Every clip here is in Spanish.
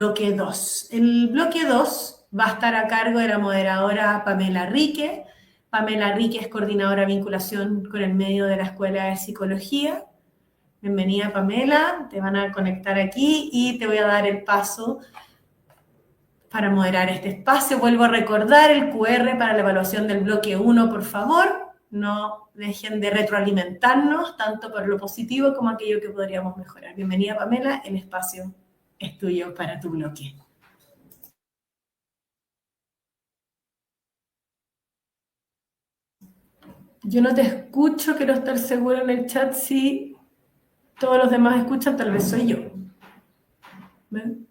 bloque 2. El bloque 2 va a estar a cargo de la moderadora Pamela Rique. Pamela Rique es coordinadora de vinculación con el medio de la Escuela de Psicología. Bienvenida, Pamela, te van a conectar aquí y te voy a dar el paso para moderar este espacio. Vuelvo a recordar el QR para la evaluación del bloque 1, por favor. No dejen de retroalimentarnos, tanto por lo positivo como aquello que podríamos mejorar. Bienvenida, Pamela, el espacio es tuyo para tu bloque. Yo no te escucho, quiero estar seguro en el chat si todos los demás escuchan, tal vez soy yo. ¿Ven?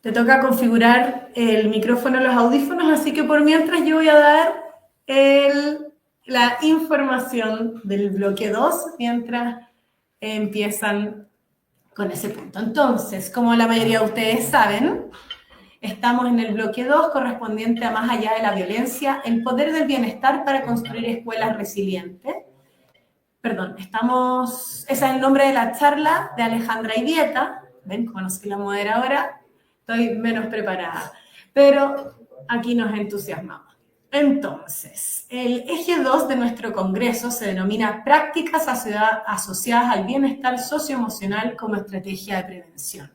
Te toca configurar el micrófono en los audífonos, así que por mientras yo voy a dar la información del bloque 2 mientras empiezan con ese punto. Entonces, como la mayoría de ustedes saben, estamos en el bloque 2 correspondiente a Más allá de la violencia, el poder del bienestar para construir escuelas resilientes. Perdón, ese es el nombre de la charla de Alejandra Idieta. ¿Ven? Como no soy la moderadora, estoy menos preparada. Pero aquí nos entusiasmamos. Entonces, el eje 2 de nuestro congreso se denomina Prácticas asociadas al bienestar socioemocional como estrategia de prevención.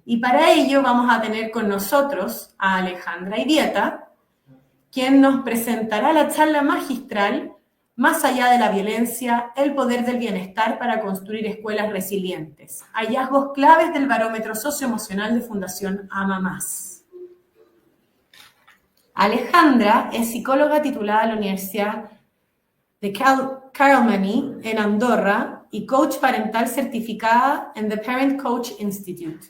Y para ello vamos a tener con nosotros a Alejandra Idieta, quien nos presentará la charla magistral Más allá de la violencia, el poder del bienestar para construir escuelas resilientes. Hallazgos claves del barómetro socioemocional de Fundación Ama Más. Alejandra es psicóloga titulada en la Universidad de Carlemany en Andorra y coach parental certificada en The Parent Coach Institute.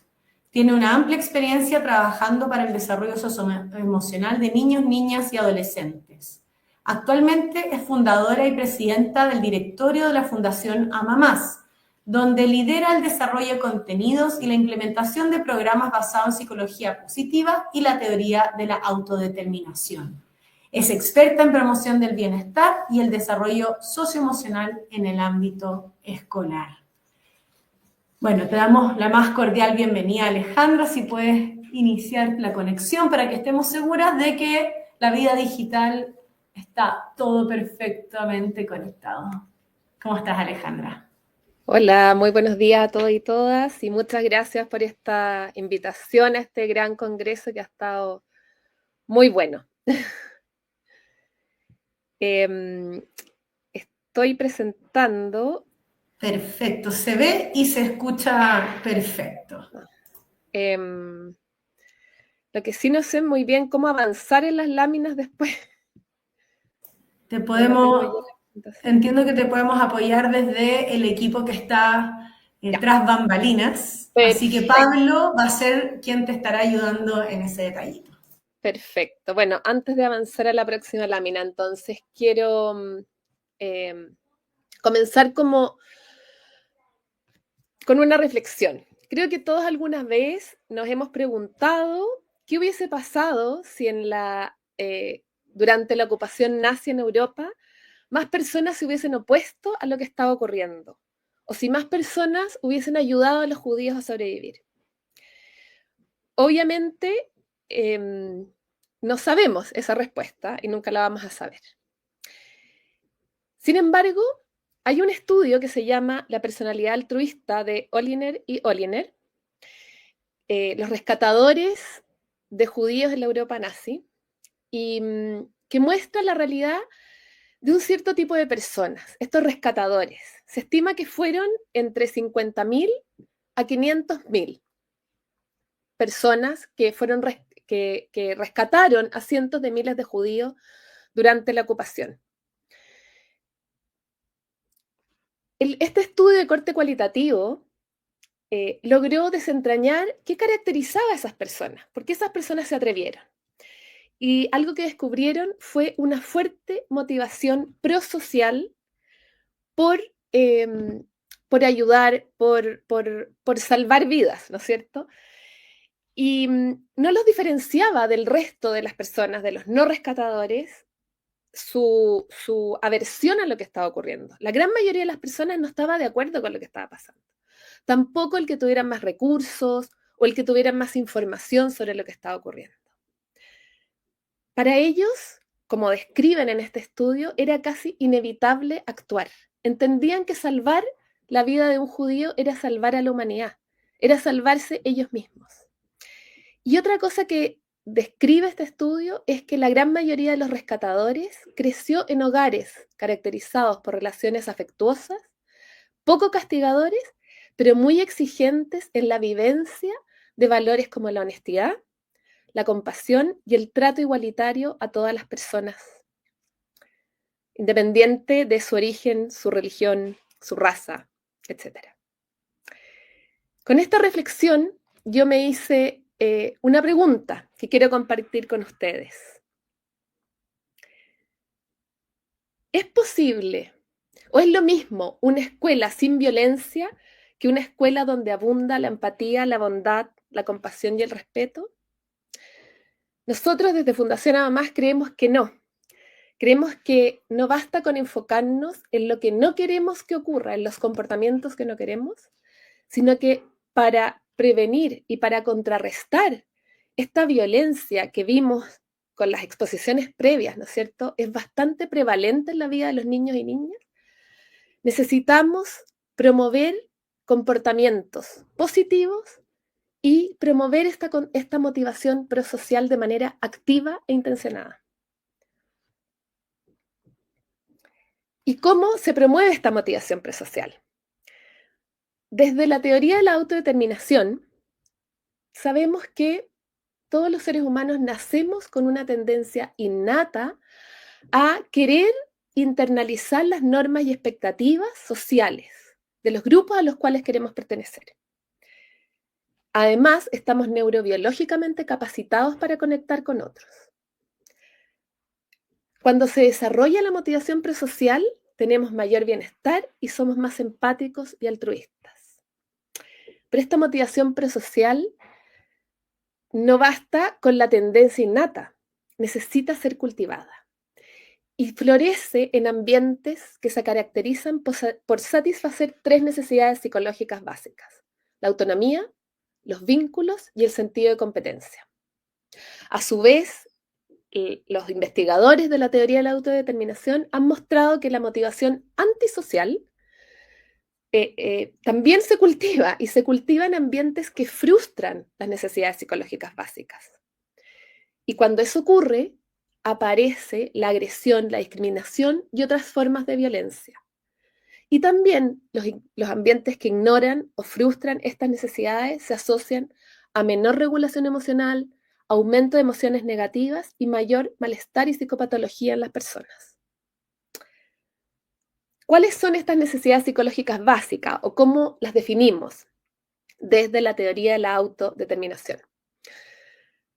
Tiene una amplia experiencia trabajando para el desarrollo socioemocional de niños, niñas y adolescentes. Actualmente es fundadora y presidenta del directorio de la Fundación Ama Más, donde lidera el desarrollo de contenidos y la implementación de programas basados en psicología positiva y la teoría de la autodeterminación. Es experta en promoción del bienestar y el desarrollo socioemocional en el ámbito escolar. Bueno, te damos la más cordial bienvenida, Alejandra, si puedes iniciar la conexión para que estemos seguras de que la vida digital está todo perfectamente conectado. ¿Cómo estás, Alejandra? Hola, muy buenos días a todos y todas y muchas gracias por esta invitación a este gran congreso que ha estado muy bueno. Estoy presentando... Perfecto, se ve y se escucha perfecto. Lo que sí no sé muy bien cómo avanzar en las láminas después. Entiendo que te podemos apoyar desde el equipo que está tras bambalinas, Perfecto. Así que Pablo va a ser quien te estará ayudando en ese detallito. Perfecto. Bueno, antes de avanzar a la próxima lámina, entonces quiero comenzar con una reflexión. Creo que todos alguna vez nos hemos preguntado qué hubiese pasado si durante la ocupación nazi en Europa más personas se hubiesen opuesto a lo que estaba ocurriendo, o si más personas hubiesen ayudado a los judíos a sobrevivir. Obviamente, no sabemos esa respuesta y nunca la vamos a saber. Sin embargo, hay un estudio que se llama La personalidad altruista de Oliner y Oliner, los rescatadores de judíos en la Europa nazi, y que muestra la realidad de un cierto tipo de personas, estos rescatadores. Se estima que fueron entre 50.000 a 500.000 personas que rescataron a cientos de miles de judíos durante la ocupación. Este estudio de corte cualitativo logró desentrañar qué caracterizaba a esas personas, por qué esas personas se atrevieron. Y algo que descubrieron fue una fuerte motivación prosocial por ayudar, por salvar vidas, ¿no es cierto? Y no los diferenciaba del resto de las personas, de los no rescatadores, su aversión a lo que estaba ocurriendo. La gran mayoría de las personas no estaba de acuerdo con lo que estaba pasando. Tampoco el que tuvieran más recursos o el que tuvieran más información sobre lo que estaba ocurriendo. Para ellos, como describen en este estudio, era casi inevitable actuar. Entendían que salvar la vida de un judío era salvar a la humanidad, era salvarse ellos mismos. Y otra cosa que describe este estudio es que la gran mayoría de los rescatadores creció en hogares caracterizados por relaciones afectuosas, poco castigadores, pero muy exigentes en la vivencia de valores como la honestidad, la compasión y el trato igualitario a todas las personas, independiente de su origen, su religión, su raza, etc. Con esta reflexión, yo me hice una pregunta que quiero compartir con ustedes. ¿Es posible o es lo mismo una escuela sin violencia que una escuela donde abunda la empatía, la bondad, la compasión y el respeto? Nosotros desde Fundación Amamás creemos que no. Creemos que no basta con enfocarnos en lo que no queremos que ocurra, en los comportamientos que no queremos, sino que para prevenir y para contrarrestar esta violencia que vimos con las exposiciones previas, ¿no es cierto?, es bastante prevalente en la vida de los niños y niñas. Necesitamos promover comportamientos positivos y promover esta motivación prosocial de manera activa e intencionada. ¿Y cómo se promueve esta motivación prosocial? Desde la teoría de la autodeterminación, sabemos que todos los seres humanos nacemos con una tendencia innata a querer internalizar las normas y expectativas sociales de los grupos a los cuales queremos pertenecer. Además, estamos neurobiológicamente capacitados para conectar con otros. Cuando se desarrolla la motivación prosocial, tenemos mayor bienestar y somos más empáticos y altruistas. Pero esta motivación prosocial no basta con la tendencia innata, necesita ser cultivada. Y florece en ambientes que se caracterizan por satisfacer tres necesidades psicológicas básicas: la autonomía, los vínculos y el sentido de competencia. A su vez, los investigadores de la teoría de la autodeterminación han mostrado que la motivación antisocial también se cultiva, y se cultiva en ambientes que frustran las necesidades psicológicas básicas. Y cuando eso ocurre, aparece la agresión, la discriminación y otras formas de violencia. Y también los ambientes que ignoran o frustran estas necesidades se asocian a menor regulación emocional, aumento de emociones negativas y mayor malestar y psicopatología en las personas. ¿Cuáles son estas necesidades psicológicas básicas o cómo las definimos desde la teoría de la autodeterminación?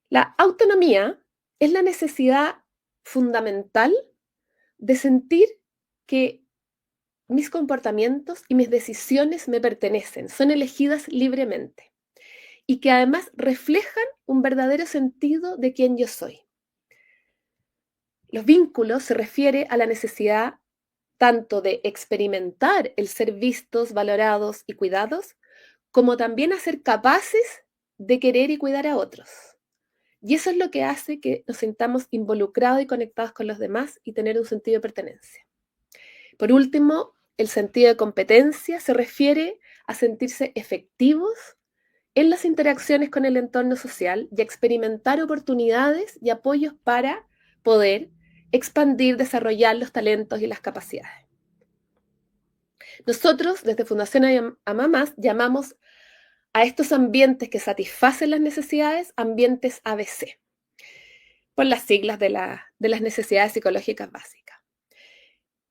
La autonomía es la necesidad fundamental de sentir que mis comportamientos y mis decisiones me pertenecen, son elegidas libremente y que además reflejan un verdadero sentido de quién yo soy. Los vínculos se refiere a la necesidad tanto de experimentar el ser vistos, valorados y cuidados, como también a ser capaces de querer y cuidar a otros. Y eso es lo que hace que nos sintamos involucrados y conectados con los demás y tener un sentido de pertenencia. Por último, el sentido de competencia se refiere a sentirse efectivos en las interacciones con el entorno social y a experimentar oportunidades y apoyos para poder expandir, desarrollar los talentos y las capacidades. Nosotros, desde Fundación Amamás, llamamos a estos ambientes que satisfacen las necesidades ambientes ABC, por las siglas de las necesidades psicológicas básicas.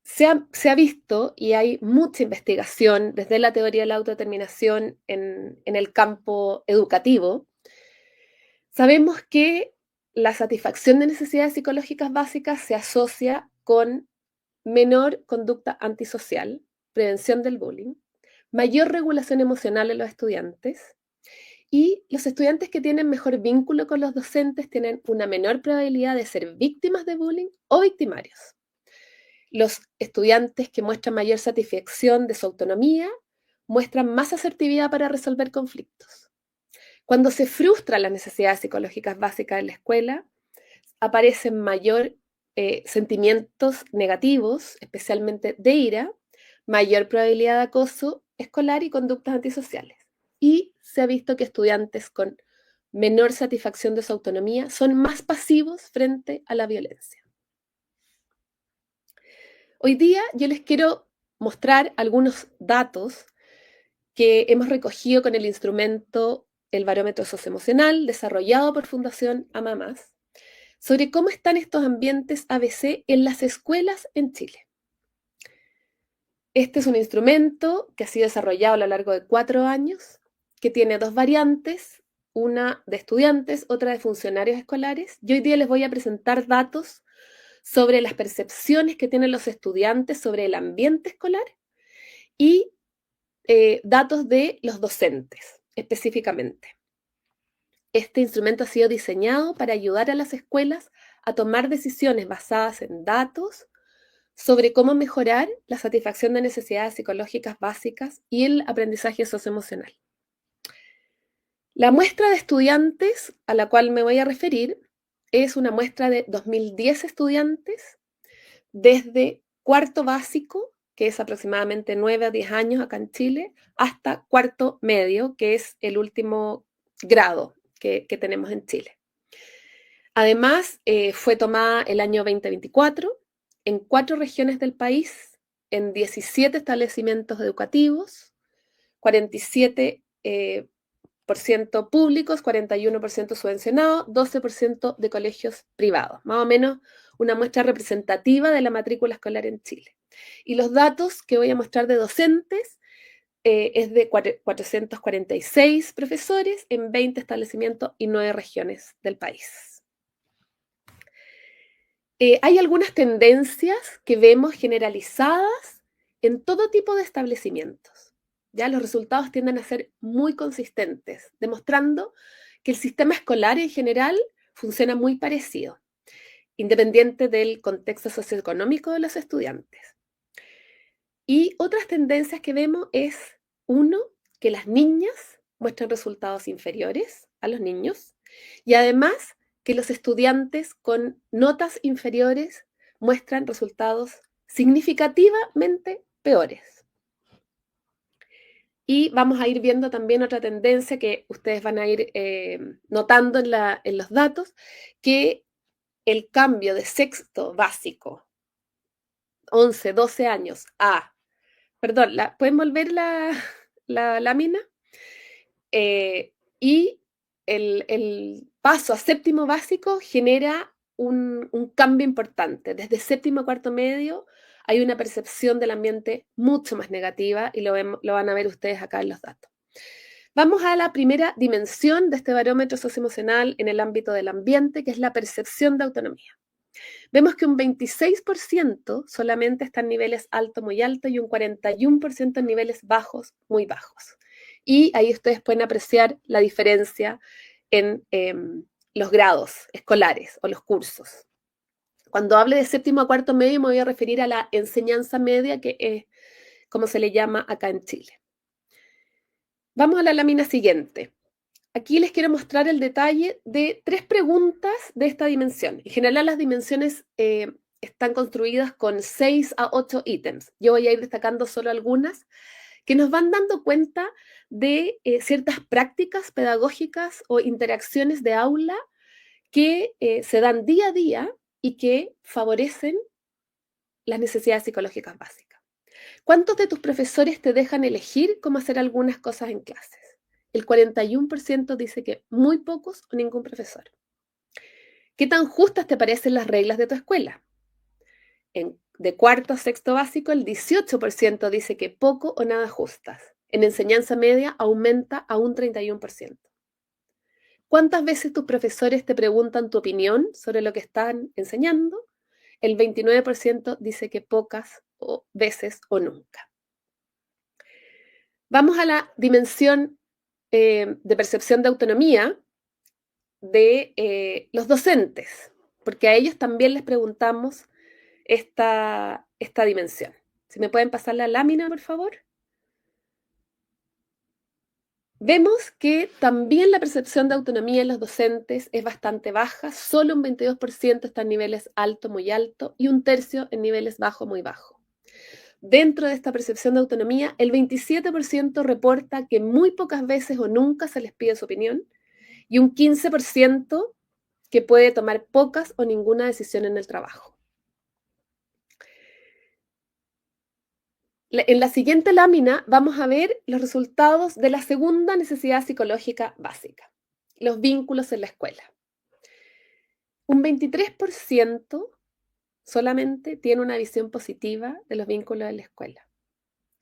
Se ha visto, y hay mucha investigación desde la teoría de la autodeterminación en el campo educativo, sabemos que la satisfacción de necesidades psicológicas básicas se asocia con menor conducta antisocial, prevención del bullying, mayor regulación emocional en los estudiantes, y los estudiantes que tienen mejor vínculo con los docentes tienen una menor probabilidad de ser víctimas de bullying o victimarios. Los estudiantes que muestran mayor satisfacción de su autonomía muestran más asertividad para resolver conflictos. Cuando se frustran las necesidades psicológicas básicas en la escuela, aparecen mayor sentimientos negativos, especialmente de ira, mayor probabilidad de acoso escolar y conductas antisociales. Y se ha visto que estudiantes con menor satisfacción de su autonomía son más pasivos frente a la violencia. Hoy día yo les quiero mostrar algunos datos que hemos recogido con el instrumento el barómetro socioemocional desarrollado por Fundación AMAMás sobre cómo están estos ambientes ABC en las escuelas en Chile. Este es un instrumento que ha sido desarrollado a lo largo de 4 años, que tiene 2 variantes, una de estudiantes, otra de funcionarios escolares. Y hoy día les voy a presentar datos sobre las percepciones que tienen los estudiantes sobre el ambiente escolar y datos de los docentes específicamente. Este instrumento ha sido diseñado para ayudar a las escuelas a tomar decisiones basadas en datos sobre cómo mejorar la satisfacción de necesidades psicológicas básicas y el aprendizaje socioemocional. La muestra de estudiantes a la cual me voy a referir es una muestra de 2010 estudiantes desde cuarto básico, que es aproximadamente 9 a 10 años acá en Chile, hasta cuarto medio, que es el último grado que tenemos en Chile. Además, fue tomada el año 2024 en 4 regiones del país, en 17 establecimientos educativos, 47% públicos, 41% subvencionados, 12% de colegios privados. Más o menos una muestra representativa de la matrícula escolar en Chile. Y los datos que voy a mostrar de docentes es de 446 profesores en 20 establecimientos y 9 regiones del país. Hay algunas tendencias que vemos generalizadas en todo tipo de establecimientos. Ya los resultados tienden a ser muy consistentes, demostrando que el sistema escolar en general funciona muy parecido, independiente del contexto socioeconómico de los estudiantes. Y otras tendencias que vemos es, uno, que las niñas muestran resultados inferiores a los niños y además que los estudiantes con notas inferiores muestran resultados significativamente peores. Y vamos a ir viendo también otra tendencia que ustedes van a ir notando en los datos, que el cambio de sexto básico, 11, 12 años, perdón, ¿pueden volver la lámina? Y el paso a séptimo básico genera un cambio importante. Desde séptimo a cuarto medio hay una percepción del ambiente mucho más negativa y lo van a ver ustedes acá en los datos. Vamos a la primera dimensión de este barómetro socioemocional en el ámbito del ambiente, que es la percepción de autonomía. Vemos que un 26% solamente está en niveles alto, muy alto, y un 41% en niveles bajos, muy bajos. Y ahí ustedes pueden apreciar la diferencia en los grados escolares o los cursos. Cuando hable de séptimo a cuarto medio me voy a referir a la enseñanza media, que es como se le llama acá en Chile. Vamos a la lámina siguiente. Aquí les quiero mostrar el detalle de 3 preguntas de esta dimensión. En general las dimensiones están construidas con 6 a 8 ítems. Yo voy a ir destacando solo algunas que nos van dando cuenta de ciertas prácticas pedagógicas o interacciones de aula que se dan día a día y que favorecen las necesidades psicológicas básicas. ¿Cuántos de tus profesores te dejan elegir cómo hacer algunas cosas en clases? El 41% dice que muy pocos o ningún profesor. ¿Qué tan justas te parecen las reglas de tu escuela? De cuarto a sexto básico, el 18% dice que poco o nada justas. En enseñanza media aumenta a un 31%. ¿Cuántas veces tus profesores te preguntan tu opinión sobre lo que están enseñando? El 29% dice que pocas veces o nunca. Vamos a la dimensión de percepción de autonomía de los docentes, porque a ellos también les preguntamos esta dimensión. Si me pueden pasar la lámina, por favor. Vemos que también la percepción de autonomía en los docentes es bastante baja, solo un 22% está en niveles alto, muy alto, y un tercio en niveles bajo, muy bajo. Dentro de esta percepción de autonomía, el 27% reporta que muy pocas veces o nunca se les pide su opinión, y un 15% que puede tomar pocas o ninguna decisión en el trabajo. En la siguiente lámina vamos a ver los resultados de la segunda necesidad psicológica básica, los vínculos en la escuela. Un 23% solamente tiene una visión positiva de los vínculos en la escuela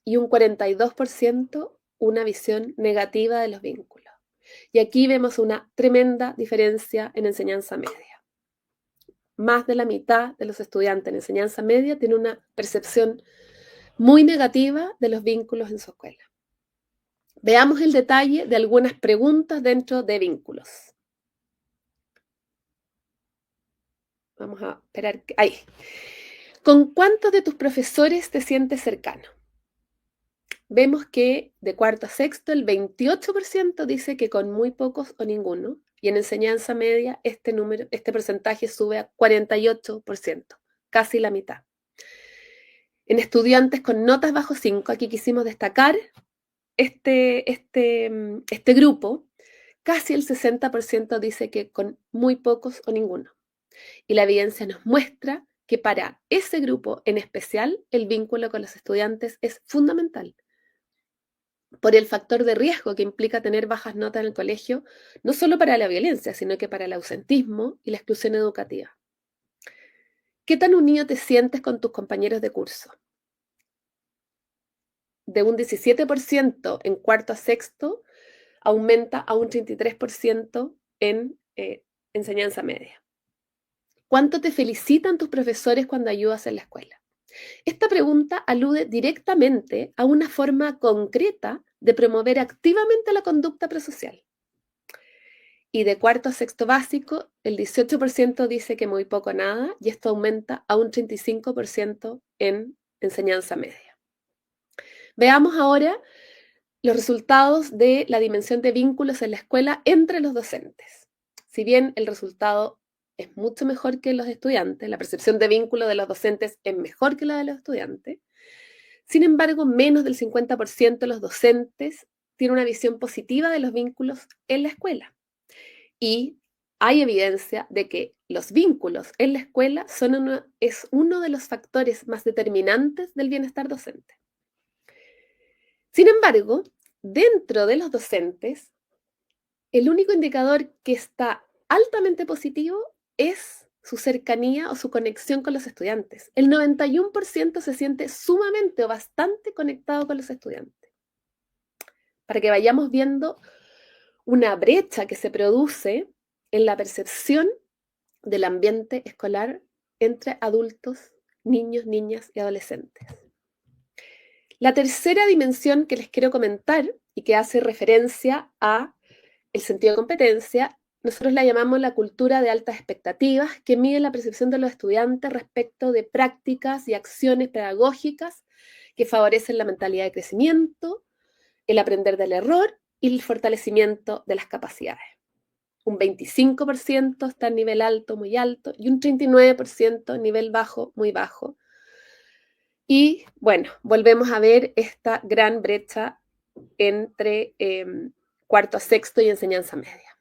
y un 42% una visión negativa de los vínculos. Y aquí vemos una tremenda diferencia en enseñanza media. Más de la mitad de los estudiantes en enseñanza media tiene una percepción muy negativa de los vínculos en su escuela. Veamos el detalle de algunas preguntas dentro de vínculos. Vamos a esperar. Ahí. ¿Con cuántos de tus profesores te sientes cercano? Vemos que de cuarto a sexto el 28% dice que con muy pocos o ninguno, y en enseñanza media este porcentaje sube a 48%, casi la mitad. En estudiantes con notas bajo 5, aquí quisimos destacar este grupo, casi el 60% dice que con muy pocos o ninguno. Y la evidencia nos muestra que para ese grupo en especial el vínculo con los estudiantes es fundamental. Por el factor de riesgo que implica tener bajas notas en el colegio, no solo para la violencia, sino que para el ausentismo y la exclusión educativa. ¿Qué tan unido te sientes con tus compañeros de curso? De un 17% en cuarto a sexto, aumenta a un 33% en enseñanza media. ¿Cuánto te felicitan tus profesores cuando ayudas en la escuela? Esta pregunta alude directamente a una forma concreta de promover activamente la conducta prosocial. Y de cuarto a sexto básico, el 18% dice que muy poco o nada, y esto aumenta a un 35% en enseñanza media. Veamos ahora los resultados de la dimensión de vínculos en la escuela entre los docentes. Si bien el resultado es mucho mejor que los estudiantes, la percepción de vínculo de los docentes es mejor que la de los estudiantes, sin embargo, menos del 50% de los docentes tiene una visión positiva de los vínculos en la escuela. Y hay evidencia de que los vínculos en la escuela es uno de los factores más determinantes del bienestar docente. Sin embargo, dentro de los docentes, el único indicador que está altamente positivo es su cercanía o su conexión con los estudiantes. El 91% se siente sumamente o bastante conectado con los estudiantes. Para que vayamos viendo una brecha que se produce en la percepción del ambiente escolar entre adultos, niños, niñas y adolescentes. La tercera dimensión que les quiero comentar y que hace referencia a el sentido de competencia, nosotros la llamamos la cultura de altas expectativas, que mide la percepción de los estudiantes respecto de prácticas y acciones pedagógicas que favorecen la mentalidad de crecimiento, el aprender del error y el fortalecimiento de las capacidades. Un 25% está en nivel alto, muy alto, y un 39% en nivel bajo, muy bajo. Y bueno, volvemos a ver esta gran brecha entre cuarto a sexto y enseñanza media.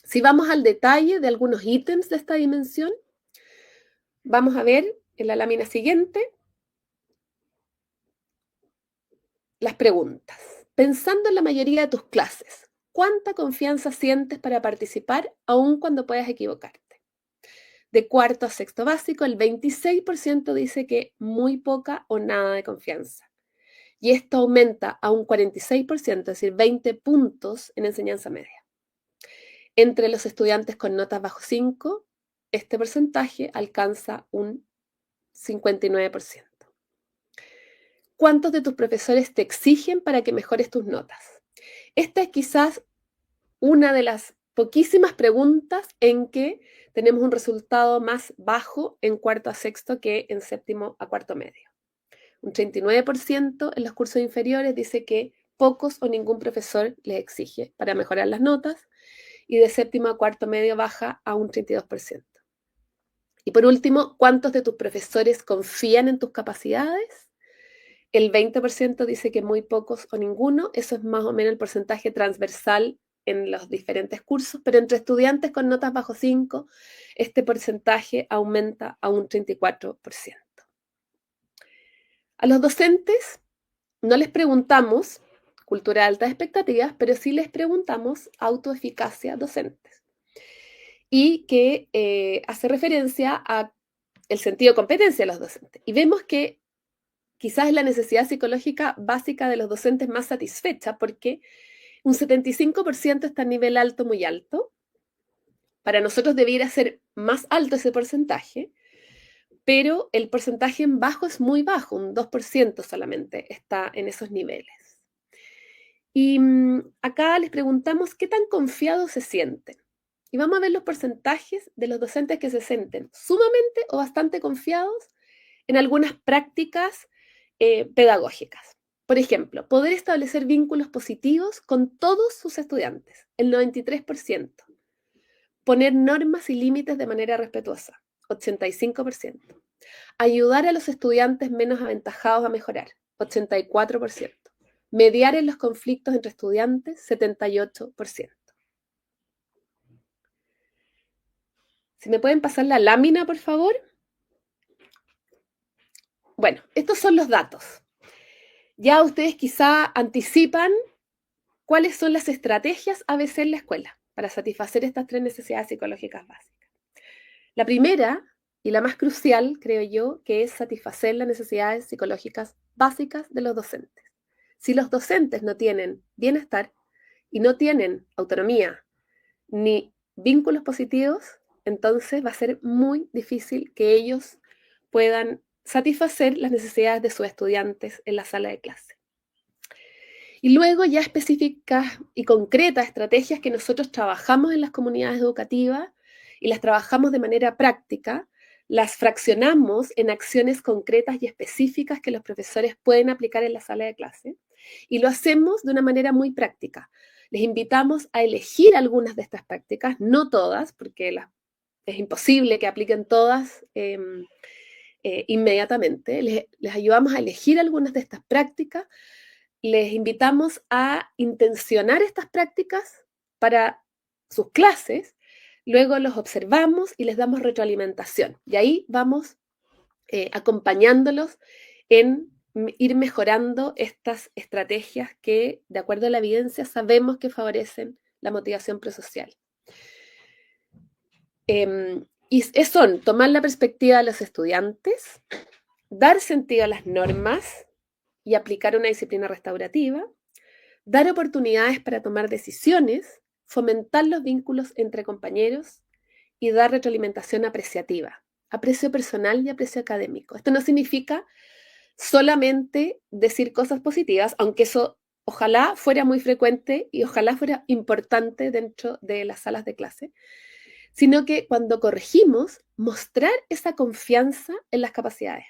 Si vamos al detalle de algunos ítems de esta dimensión, vamos a ver en la lámina siguiente las preguntas. Pensando en la mayoría de tus clases, ¿cuánta confianza sientes para participar aun cuando puedas equivocarte? De cuarto a sexto básico, el 26% dice que muy poca o nada de confianza. Y esto aumenta a un 46%, es decir, 20 puntos en enseñanza media. Entre los estudiantes con notas bajo 5, este porcentaje alcanza un 59%. ¿Cuántos de tus profesores te exigen para que mejores tus notas? Esta es quizás una de las poquísimas preguntas en que tenemos un resultado más bajo en cuarto a sexto que en séptimo a cuarto medio. Un 39% en los cursos inferiores dice que pocos o ningún profesor les exige para mejorar las notas, y de séptimo a cuarto medio baja a un 32%. Y por último, ¿cuántos de tus profesores confían en tus capacidades? El 20% dice que muy pocos o ninguno. Eso es más o menos el porcentaje transversal en los diferentes cursos, pero entre estudiantes con notas bajo 5, este porcentaje aumenta a un 34%. A los docentes no les preguntamos cultura de altas expectativas, pero sí les preguntamos autoeficacia docentes, y que hace referencia a el sentido de competencia de los docentes. Y vemos que quizás es la necesidad psicológica básica de los docentes más satisfecha, porque un 75% está a nivel alto, muy alto. Para nosotros debiera ser más alto ese porcentaje, pero el porcentaje en bajo es muy bajo, un 2% solamente está en esos niveles. Y acá les preguntamos qué tan confiados se sienten. Y vamos a ver los porcentajes de los docentes que se sienten sumamente o bastante confiados en algunas prácticas pedagógicas. Por ejemplo, poder establecer vínculos positivos con todos sus estudiantes, el 93%. Poner normas y límites de manera respetuosa, 85%. Ayudar a los estudiantes menos aventajados a mejorar, 84%. Mediar en los conflictos entre estudiantes, 78%. Si me pueden pasar la lámina, por favor. Bueno, estos son los datos. Ya ustedes quizá anticipan cuáles son las estrategias ABC en la escuela para satisfacer estas 3 necesidades psicológicas básicas. La primera, y la más crucial, creo yo, que es satisfacer las necesidades psicológicas básicas de los docentes. Si los docentes no tienen bienestar y no tienen autonomía ni vínculos positivos, entonces va a ser muy difícil que ellos puedan satisfacer las necesidades de sus estudiantes en la sala de clase. Y luego ya específicas y concretas estrategias que nosotros trabajamos en las comunidades educativas y las trabajamos de manera práctica, las fraccionamos en acciones concretas y específicas que los profesores pueden aplicar en la sala de clase, y lo hacemos de una manera muy práctica. Les invitamos a elegir algunas de estas prácticas, no todas, porque es imposible que apliquen todas inmediatamente. Les ayudamos a elegir algunas de estas prácticas. Les invitamos a intencionar estas prácticas para sus clases, luego los observamos y les damos retroalimentación. Y ahí vamos acompañándolos en ir mejorando estas estrategias que, de acuerdo a la evidencia, sabemos que favorecen la motivación prosocial. Y son tomar la perspectiva de los estudiantes, dar sentido a las normas y aplicar una disciplina restaurativa, dar oportunidades para tomar decisiones, fomentar los vínculos entre compañeros y dar retroalimentación apreciativa, aprecio personal y aprecio académico. Esto no significa solamente decir cosas positivas, aunque eso ojalá fuera muy frecuente y ojalá fuera importante dentro de las salas de clase, sino que cuando corregimos, mostrar esa confianza en las capacidades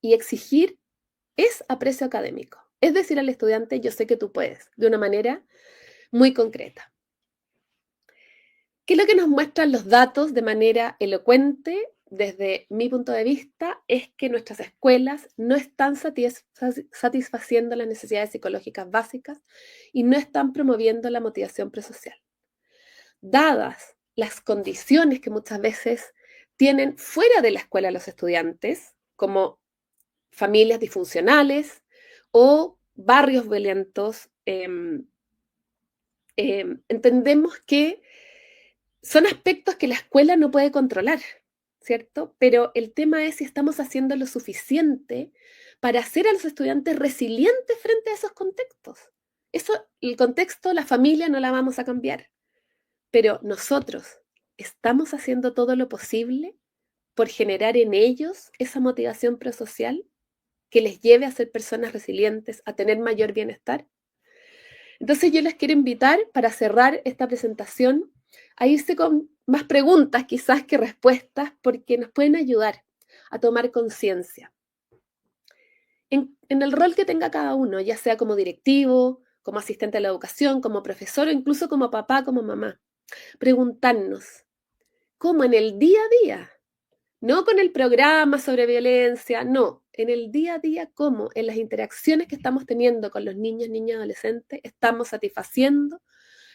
y exigir es aprecio académico. Es decir al estudiante, yo sé que tú puedes, de una manera muy concreta. ¿Qué es lo que nos muestran los datos de manera elocuente? Desde mi punto de vista, es que nuestras escuelas no están satisfaciendo las necesidades psicológicas básicas y no están promoviendo la motivación prosocial. Dadas las condiciones que muchas veces tienen fuera de la escuela los estudiantes, como familias disfuncionales o barrios violentos, entendemos que son aspectos que la escuela no puede controlar, ¿cierto? Pero el tema es si estamos haciendo lo suficiente para hacer a los estudiantes resilientes frente a esos contextos. Eso, el contexto, la familia no la vamos a cambiar, pero nosotros estamos haciendo todo lo posible por generar en ellos esa motivación prosocial que les lleve a ser personas resilientes, a tener mayor bienestar. Entonces yo les quiero invitar, para cerrar esta presentación, a irse con más preguntas quizás que respuestas, porque nos pueden ayudar a tomar conciencia. en el rol que tenga cada uno, ya sea como directivo, como asistente de la educación, como profesor o incluso como papá, como mamá. Preguntarnos, ¿cómo en el día a día? No con el programa sobre violencia, no, en el día a día, cómo en las interacciones que estamos teniendo con los niños, niñas, adolescentes, estamos satisfaciendo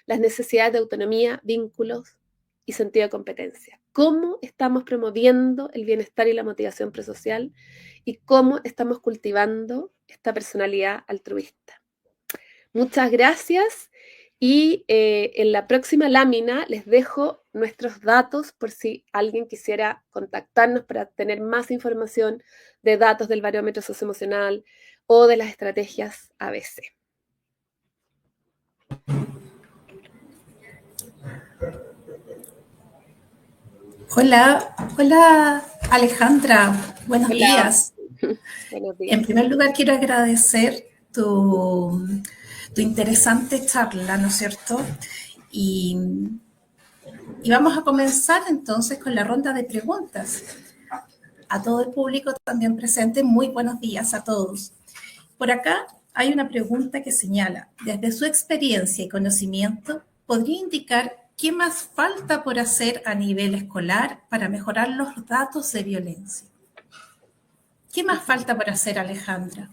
las necesidades de autonomía, vínculos y sentido de competencia. Cómo estamos promoviendo el bienestar y la motivación prosocial y cómo estamos cultivando esta personalidad altruista. Muchas gracias y en la próxima lámina les dejo nuestros datos por si alguien quisiera contactarnos para tener más información de datos del barómetro socioemocional o de las estrategias ABC. Hola Alejandra, buenos Hola. días. Buenos días. En primer lugar quiero agradecer tu interesante charla, ¿no es cierto? Y vamos a comenzar entonces con la ronda de preguntas. A todo el público también presente, muy buenos días a todos. Por acá hay una pregunta que señala, desde su experiencia y conocimiento, ¿podría indicar qué más falta por hacer a nivel escolar para mejorar los datos de violencia? ¿Qué más falta por hacer, Alejandra?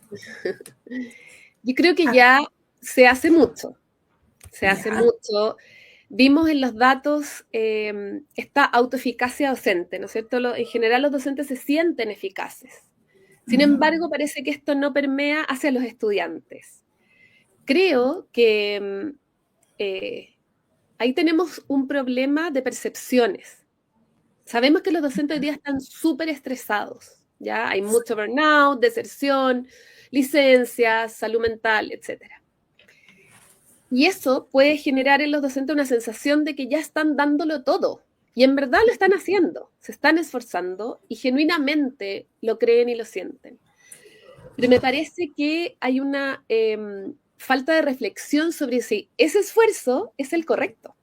Yo creo que ya se hace mucho. Se hace mucho. Vimos en los datos esta autoeficacia docente, ¿no es cierto? En general los docentes se sienten eficaces. Sin embargo, parece que esto no permea hacia los estudiantes. Creo que ahí tenemos un problema de percepciones. Sabemos que los docentes hoy día están súper estresados, ¿ya? Hay mucho burnout, deserción, licencias, salud mental, etc. Y eso puede generar en los docentes una sensación de que ya están dándolo todo. Y en verdad lo están haciendo, se están esforzando y genuinamente lo creen y lo sienten. Pero me parece que hay una falta de reflexión sobre si ese esfuerzo es el correcto.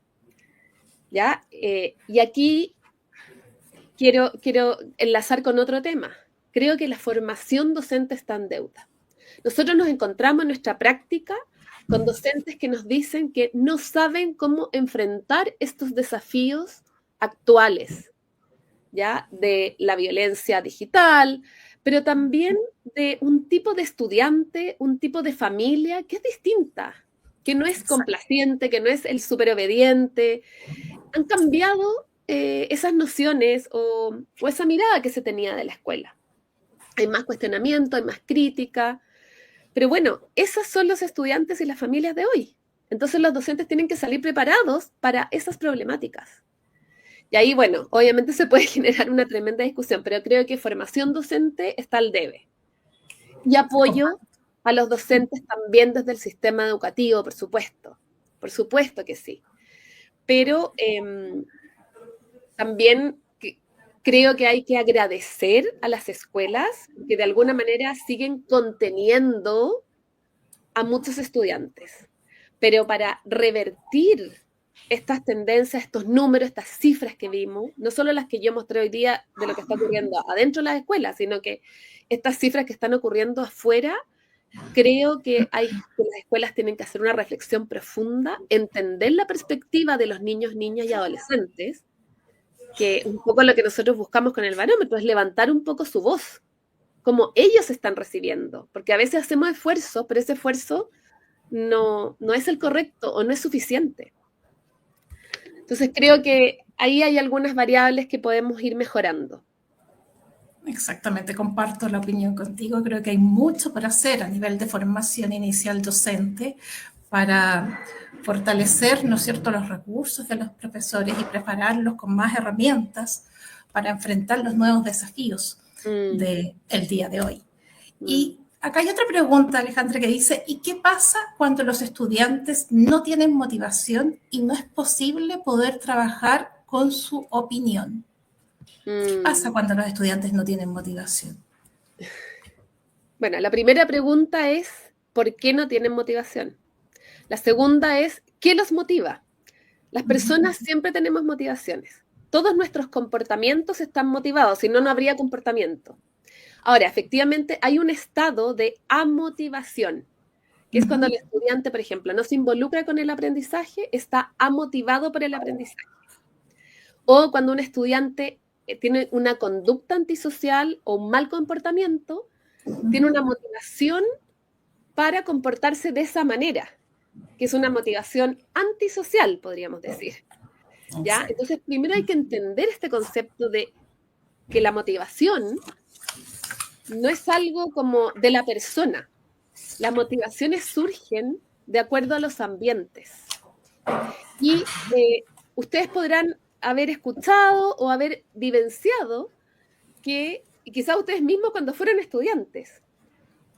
¿Ya? Y aquí quiero enlazar con otro tema. Creo que la formación docente está en deuda. Nosotros nos encontramos en nuestra práctica con docentes que nos dicen que no saben cómo enfrentar estos desafíos actuales, ¿ya? De la violencia digital, pero también de un tipo de estudiante, un tipo de familia que es distinta, que no es complaciente, que no es el superobediente. Han cambiado esas nociones o esa mirada que se tenía de la escuela. Hay más cuestionamiento, hay más crítica, pero bueno, esos son los estudiantes y las familias de hoy. Entonces los docentes tienen que salir preparados para esas problemáticas. Y ahí, bueno, obviamente se puede generar una tremenda discusión, pero creo que formación docente está al debe. Y apoyo a los docentes también desde el sistema educativo, por supuesto que sí. Pero también creo que hay que agradecer a las escuelas que de alguna manera siguen conteniendo a muchos estudiantes. Pero para revertir estas tendencias, estos números, estas cifras que vimos, no solo las que yo mostré hoy día de lo que está ocurriendo adentro de las escuelas, sino que estas cifras que están ocurriendo afuera, creo que las escuelas tienen que hacer una reflexión profunda, entender la perspectiva de los niños, niñas y adolescentes, que un poco lo que nosotros buscamos con el barómetro es levantar un poco su voz, como ellos están recibiendo, porque a veces hacemos esfuerzo, pero ese esfuerzo no es el correcto o no es suficiente. Entonces creo que ahí hay algunas variables que podemos ir mejorando. Exactamente, comparto la opinión contigo. Creo que hay mucho por hacer a nivel de formación inicial docente para fortalecer, ¿no es cierto?, los recursos de los profesores y prepararlos con más herramientas para enfrentar los nuevos desafíos del día de hoy. Y acá hay otra pregunta, Alejandra, que dice, ¿y qué pasa cuando los estudiantes no tienen motivación y no es posible poder trabajar con su opinión? ¿Qué pasa cuando los estudiantes no tienen motivación? Bueno, la primera pregunta es, ¿por qué no tienen motivación? La segunda es, ¿qué los motiva? Las personas siempre tenemos motivaciones. Todos nuestros comportamientos están motivados, si no, no habría comportamiento. Ahora, efectivamente, hay un estado de amotivación, que es cuando el estudiante, por ejemplo, no se involucra con el aprendizaje, está amotivado por el aprendizaje. O cuando un estudiante tiene una conducta antisocial o un mal comportamiento, tiene una motivación para comportarse de esa manera, que es una motivación antisocial, podríamos decir. ¿Ya? Entonces, primero hay que entender este concepto de que la motivación no es algo como de la persona. Las motivaciones surgen de acuerdo a los ambientes. Y ustedes podrán haber escuchado o haber vivenciado que, y quizás ustedes mismos cuando fueron estudiantes,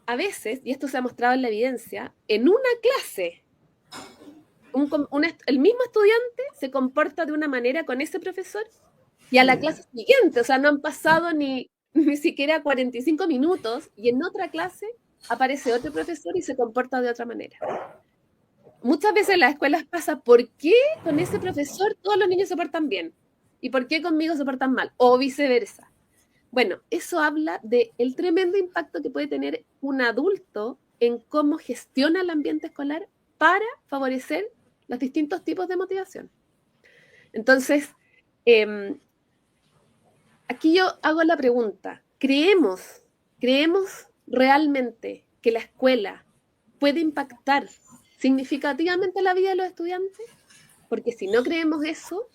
a veces, y esto se ha mostrado en la evidencia, en una clase, el mismo estudiante se comporta de una manera con ese profesor y a la clase siguiente, o sea, no han pasado ni siquiera 45 minutos y en otra clase aparece otro profesor y se comporta de otra manera. Muchas veces en las escuelas pasa, ¿por qué con ese profesor todos los niños se portan bien? ¿Y por qué conmigo se portan mal? O viceversa. Bueno, eso habla del tremendo impacto que puede tener un adulto en cómo gestiona el ambiente escolar para favorecer los distintos tipos de motivación. Entonces, aquí yo hago la pregunta, ¿creemos realmente que la escuela puede impactar significativamente la vida de los estudiantes? Porque si no creemos eso,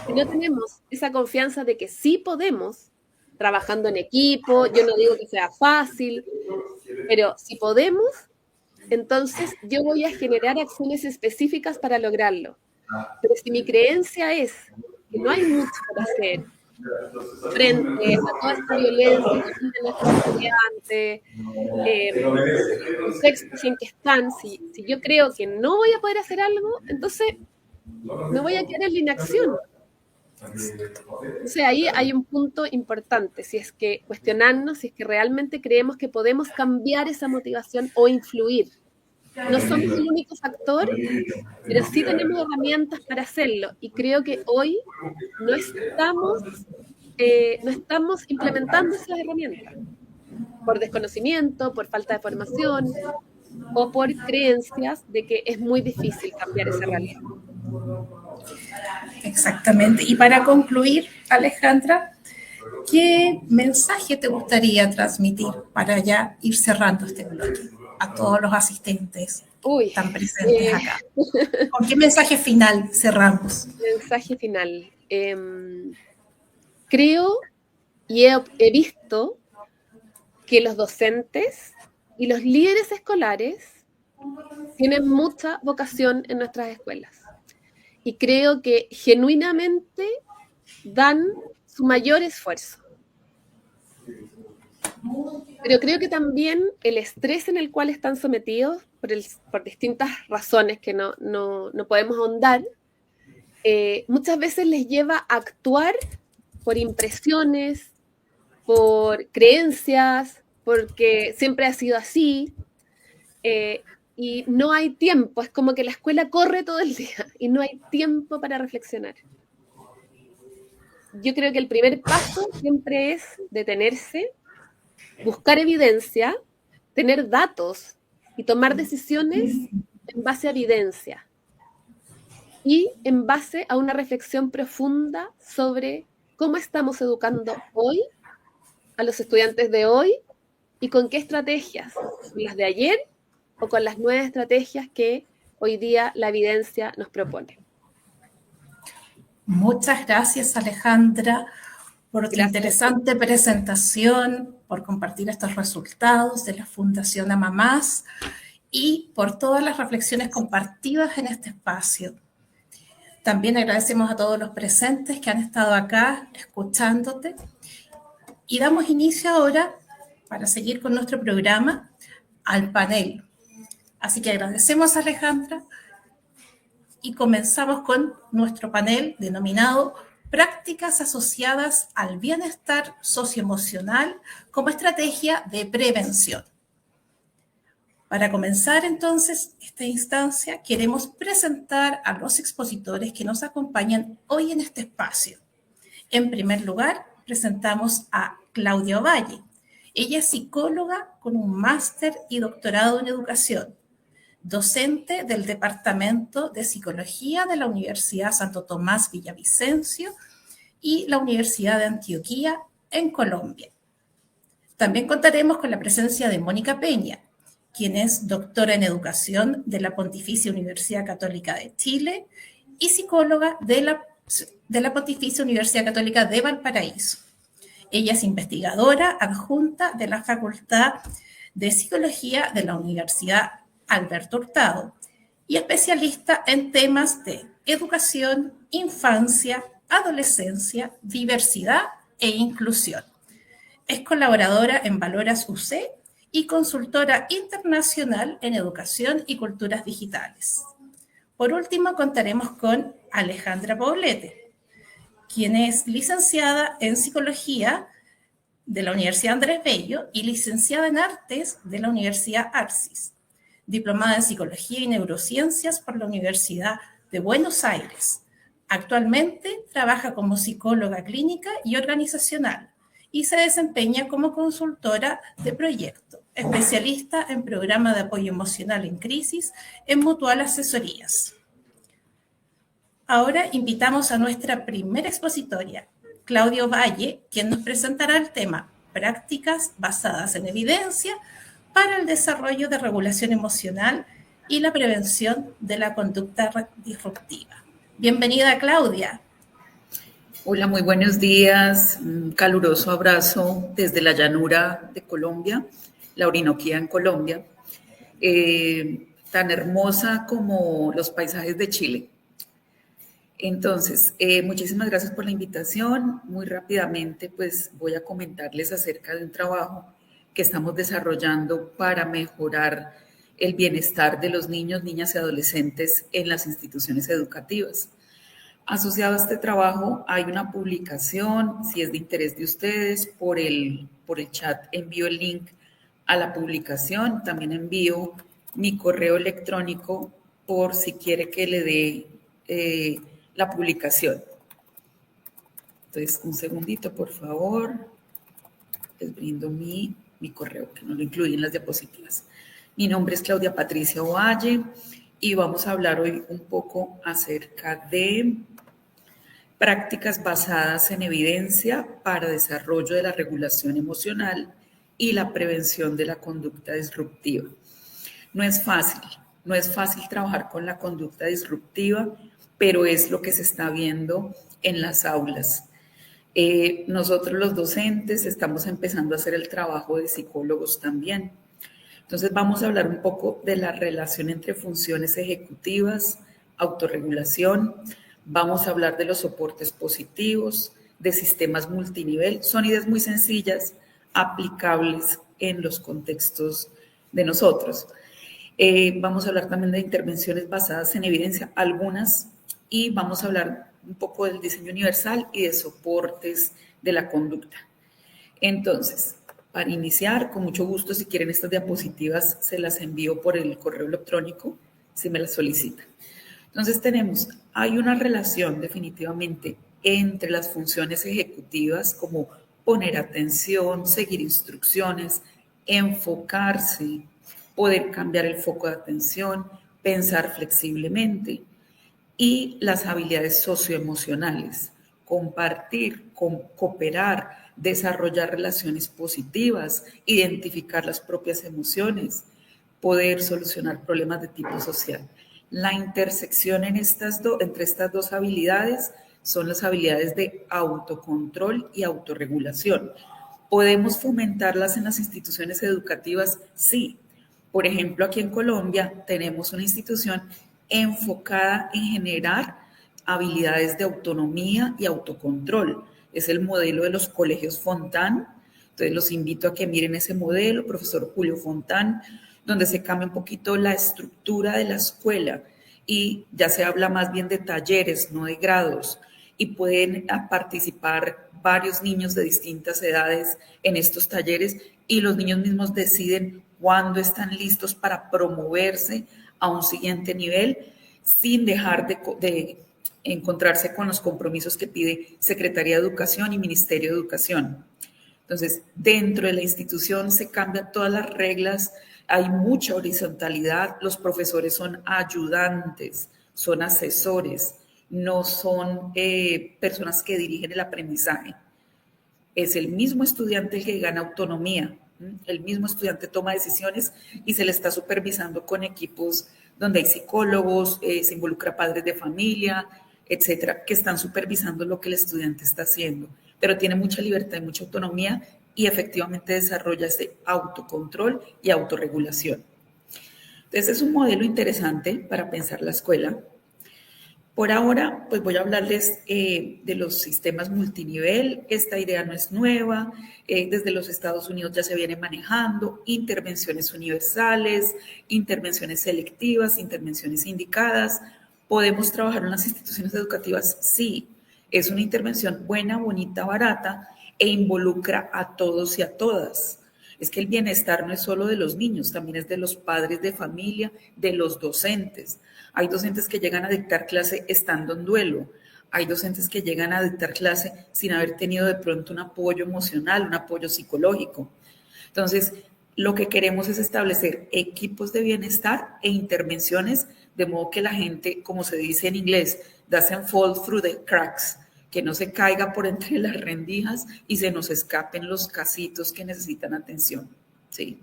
si no tenemos esa confianza de que sí podemos, trabajando en equipo, yo no digo que sea fácil, pero si podemos, entonces yo voy a generar acciones específicas para lograrlo. Pero si mi creencia es que no hay mucho para hacer frente a toda esta violencia que tienen nuestros estudiantes, el contexto en que están, si yo creo que no voy a poder hacer algo, entonces me voy a quedar en la inacción. Entonces ahí hay un punto importante, si es que cuestionarnos, si es que realmente creemos que podemos cambiar esa motivación o influir. No somos el único factor, pero sí tenemos herramientas para hacerlo. Y creo que hoy no estamos implementando esas herramientas por desconocimiento, por falta de formación o por creencias de que es muy difícil cambiar esa realidad. Exactamente. Y para concluir, Alejandra, ¿qué mensaje te gustaría transmitir para ya ir cerrando este bloque a todos los asistentes que están presentes acá? ¿Con qué mensaje final cerramos? Mensaje final. Creo y he visto que los docentes y los líderes escolares tienen mucha vocación en nuestras escuelas. Y creo que genuinamente dan su mayor esfuerzo. Pero creo que también el estrés en el cual están sometidos, por distintas razones que no podemos ahondar, muchas veces les lleva a actuar por impresiones, por creencias, porque siempre ha sido así, y no hay tiempo, es como que la escuela corre todo el día y no hay tiempo para reflexionar. Yo creo que el primer paso siempre es detenerse, buscar evidencia, tener datos y tomar decisiones en base a evidencia y en base a una reflexión profunda sobre cómo estamos educando hoy a los estudiantes de hoy y con qué estrategias, las de ayer o con las nuevas estrategias que hoy día la evidencia nos propone. Muchas gracias, Alejandra, por tu interesante presentación, por compartir estos resultados de la Fundación AMAMás y por todas las reflexiones compartidas en este espacio. También agradecemos a todos los presentes que han estado acá escuchándote y damos inicio ahora, para seguir con nuestro programa, al panel. Así que agradecemos a Alejandra y comenzamos con nuestro panel denominado Prácticas asociadas al bienestar socioemocional como estrategia de prevención. Para comenzar entonces esta instancia, queremos presentar a los expositores que nos acompañan hoy en este espacio. En primer lugar, presentamos a Claudia Ovalle. Ella es psicóloga con un máster y doctorado en educación, docente del Departamento de Psicología de la Universidad Santo Tomás Villavicencio y la Universidad de Antioquia en Colombia. También contaremos con la presencia de Mónica Peña, quien es doctora en educación de la Pontificia Universidad Católica de Chile y psicóloga de la Pontificia Universidad Católica de Valparaíso. Ella es investigadora adjunta de la Facultad de Psicología de la Universidad Alberto Hurtado y especialista en temas de educación, infancia, adolescencia, diversidad e inclusión. Es colaboradora en Valoras UC y consultora internacional en educación y culturas digitales. Por último, contaremos con Alejandra Poblete, quien es licenciada en Psicología de la Universidad Andrés Bello y licenciada en Artes de la Universidad Arcis, diplomada en Psicología y Neurociencias por la Universidad de Buenos Aires. Actualmente trabaja como psicóloga clínica y organizacional y se desempeña como consultora de proyecto, especialista en programa de apoyo emocional en crisis en Mutual Asesorías. Ahora invitamos a nuestra primera expositoria, Claudia Valle, quien nos presentará el tema Prácticas basadas en evidencia para el desarrollo de regulación emocional y la prevención de la conducta disruptiva. Bienvenida, Claudia. Hola, muy buenos días. Un caluroso abrazo desde la llanura de Colombia, la Orinoquía en Colombia, tan hermosa como los paisajes de Chile. Entonces, muchísimas gracias por la invitación. Muy rápidamente, pues voy a comentarles acerca de un trabajo que estamos desarrollando para mejorar el bienestar de los niños, niñas y adolescentes en las instituciones educativas. Asociado a este trabajo hay una publicación, si es de interés de ustedes, por el chat envío el link a la publicación, también envío mi correo electrónico por si quiere que le dé la publicación. Entonces, un segundito, por favor. Les brindo mi correo, que no lo incluí en las diapositivas. Mi nombre es Claudia Patricia Ovalle y vamos a hablar hoy un poco acerca de prácticas basadas en evidencia para desarrollo de la regulación emocional y la prevención de la conducta disruptiva. No es fácil trabajar con la conducta disruptiva, pero es lo que se está viendo en las aulas. Nosotros los docentes estamos empezando a hacer el trabajo de psicólogos también. Entonces vamos a hablar un poco de la relación entre funciones ejecutivas, autorregulación, vamos a hablar de los soportes positivos, de sistemas multinivel. Son ideas muy sencillas, aplicables en los contextos de nosotros. Vamos a hablar también de intervenciones basadas en evidencia, algunas, y vamos a hablar un poco del diseño universal y de soportes de la conducta. Entonces, para iniciar, con mucho gusto, si quieren estas diapositivas, se las envío por el correo electrónico, si me las solicitan. Entonces hay una relación definitivamente entre las funciones ejecutivas como poner atención, seguir instrucciones, enfocarse, poder cambiar el foco de atención, pensar flexiblemente, y las habilidades socioemocionales, compartir, cooperar, desarrollar relaciones positivas, identificar las propias emociones, poder solucionar problemas de tipo social. La intersección entre estas dos habilidades son las habilidades de autocontrol y autorregulación. ¿Podemos fomentarlas en las instituciones educativas? Sí. Por ejemplo, aquí en Colombia tenemos una institución enfocada en generar habilidades de autonomía y autocontrol. Es el modelo de los colegios Fontán. Entonces los invito a que miren ese modelo, profesor Julio Fontán, donde se cambia un poquito la estructura de la escuela y ya se habla más bien de talleres, no de grados, y pueden participar varios niños de distintas edades en estos talleres y los niños mismos deciden cuándo están listos para promoverse a un siguiente nivel sin dejar de encontrarse con los compromisos que pide Secretaría de Educación y Ministerio de Educación. Entonces, dentro de la institución se cambian todas las reglas, hay mucha horizontalidad, los profesores son ayudantes, son asesores, no son personas que dirigen el aprendizaje. Es el mismo estudiante el que gana autonomía, el mismo estudiante toma decisiones y se le está supervisando con equipos donde hay psicólogos, se involucra padres de familia, etcétera, que están supervisando lo que el estudiante está haciendo, pero tiene mucha libertad y mucha autonomía y efectivamente desarrolla ese autocontrol y autorregulación. Entonces es un modelo interesante para pensar la escuela. Por ahora, pues voy a hablarles de los sistemas multinivel. Esta idea no es nueva. Desde los Estados Unidos ya se viene manejando intervenciones universales, intervenciones selectivas, intervenciones indicadas. ¿Podemos trabajar en las instituciones educativas? Sí. Es una intervención buena, bonita, barata e involucra a todos y a todas. Es que el bienestar no es solo de los niños, también es de los padres de familia, de los docentes. Hay docentes que llegan a dictar clase estando en duelo. Hay docentes que llegan a dictar clase sin haber tenido de pronto un apoyo emocional, un apoyo psicológico. Entonces, lo que queremos es establecer equipos de bienestar e intervenciones de modo que la gente, como se dice en inglés, doesn't fall through the cracks, que no se caiga por entre las rendijas y se nos escapen los casitos que necesitan atención, ¿sí?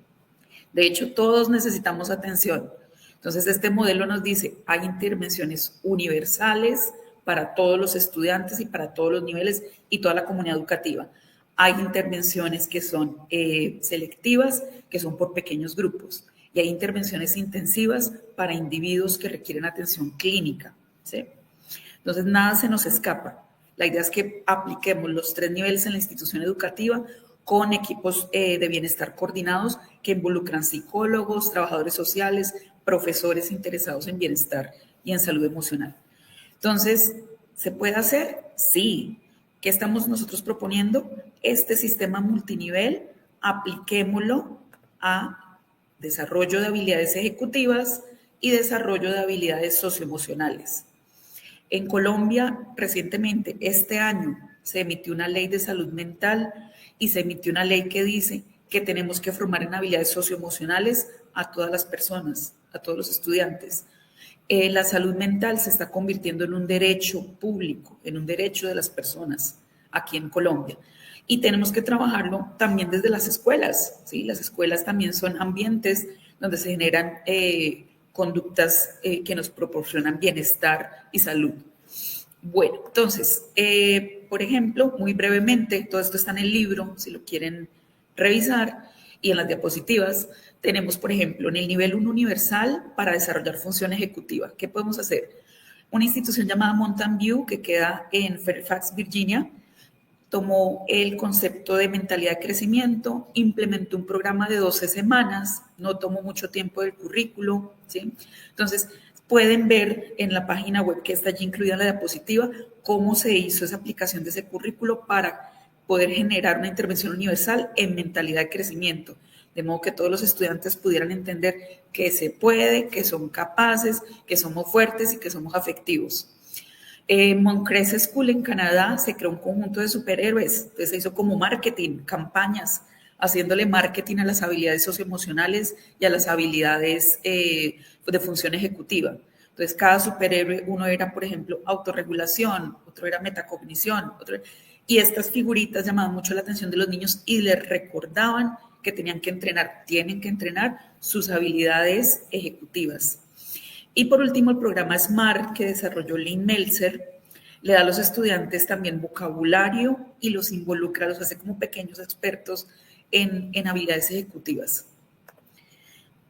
De hecho, todos necesitamos atención. Entonces, este modelo nos dice, hay intervenciones universales para todos los estudiantes y para todos los niveles y toda la comunidad educativa. Hay intervenciones que son selectivas, que son por pequeños grupos. Y hay intervenciones intensivas para individuos que requieren atención clínica, ¿sí? Entonces, nada se nos escapa. La idea es que apliquemos los 3 niveles en la institución educativa con equipos de bienestar coordinados que involucran psicólogos, trabajadores sociales, profesores interesados en bienestar y en salud emocional. Entonces, ¿se puede hacer? Sí. ¿Qué estamos nosotros proponiendo? Este sistema multinivel, apliquémoslo a desarrollo de habilidades ejecutivas y desarrollo de habilidades socioemocionales. En Colombia, recientemente, este año, se emitió una ley de salud mental y se emitió una ley que dice que tenemos que formar en habilidades socioemocionales a todas las personas, a todos los estudiantes. La salud mental se está convirtiendo en un derecho público, en un derecho de las personas aquí en Colombia. Y tenemos que trabajarlo también desde las escuelas, ¿sí? Las escuelas también son ambientes donde se generan conductas que nos proporcionan bienestar y salud. Bueno, entonces, por ejemplo, muy brevemente, todo esto está en el libro, si lo quieren revisar, y en las diapositivas, tenemos, por ejemplo, en el nivel 1 universal para desarrollar función ejecutiva. ¿Qué podemos hacer? Una institución llamada Mountain View, que queda en Fairfax, Virginia, tomó el concepto de mentalidad de crecimiento, implementó un programa de 12 semanas, no tomó mucho tiempo del currículo, ¿sí? Entonces, pueden ver en la página web que está allí incluida en la diapositiva cómo se hizo esa aplicación de ese currículo para poder generar una intervención universal en mentalidad de crecimiento, de modo que todos los estudiantes pudieran entender que se puede, que son capaces, que somos fuertes y que somos afectivos. En Moncrief School en Canadá se creó un conjunto de superhéroes, entonces se hizo como marketing, campañas, haciéndole marketing a las habilidades socioemocionales y a las habilidades de función ejecutiva. Entonces cada superhéroe, uno era, por ejemplo, autorregulación, otro era metacognición, y estas figuritas llamaban mucho la atención de los niños y les recordaban que tienen que entrenar sus habilidades ejecutivas. Y por último, el programa SMART que desarrolló Lynn Meltzer le da a los estudiantes también vocabulario y los involucra, los hace como pequeños expertos en habilidades ejecutivas.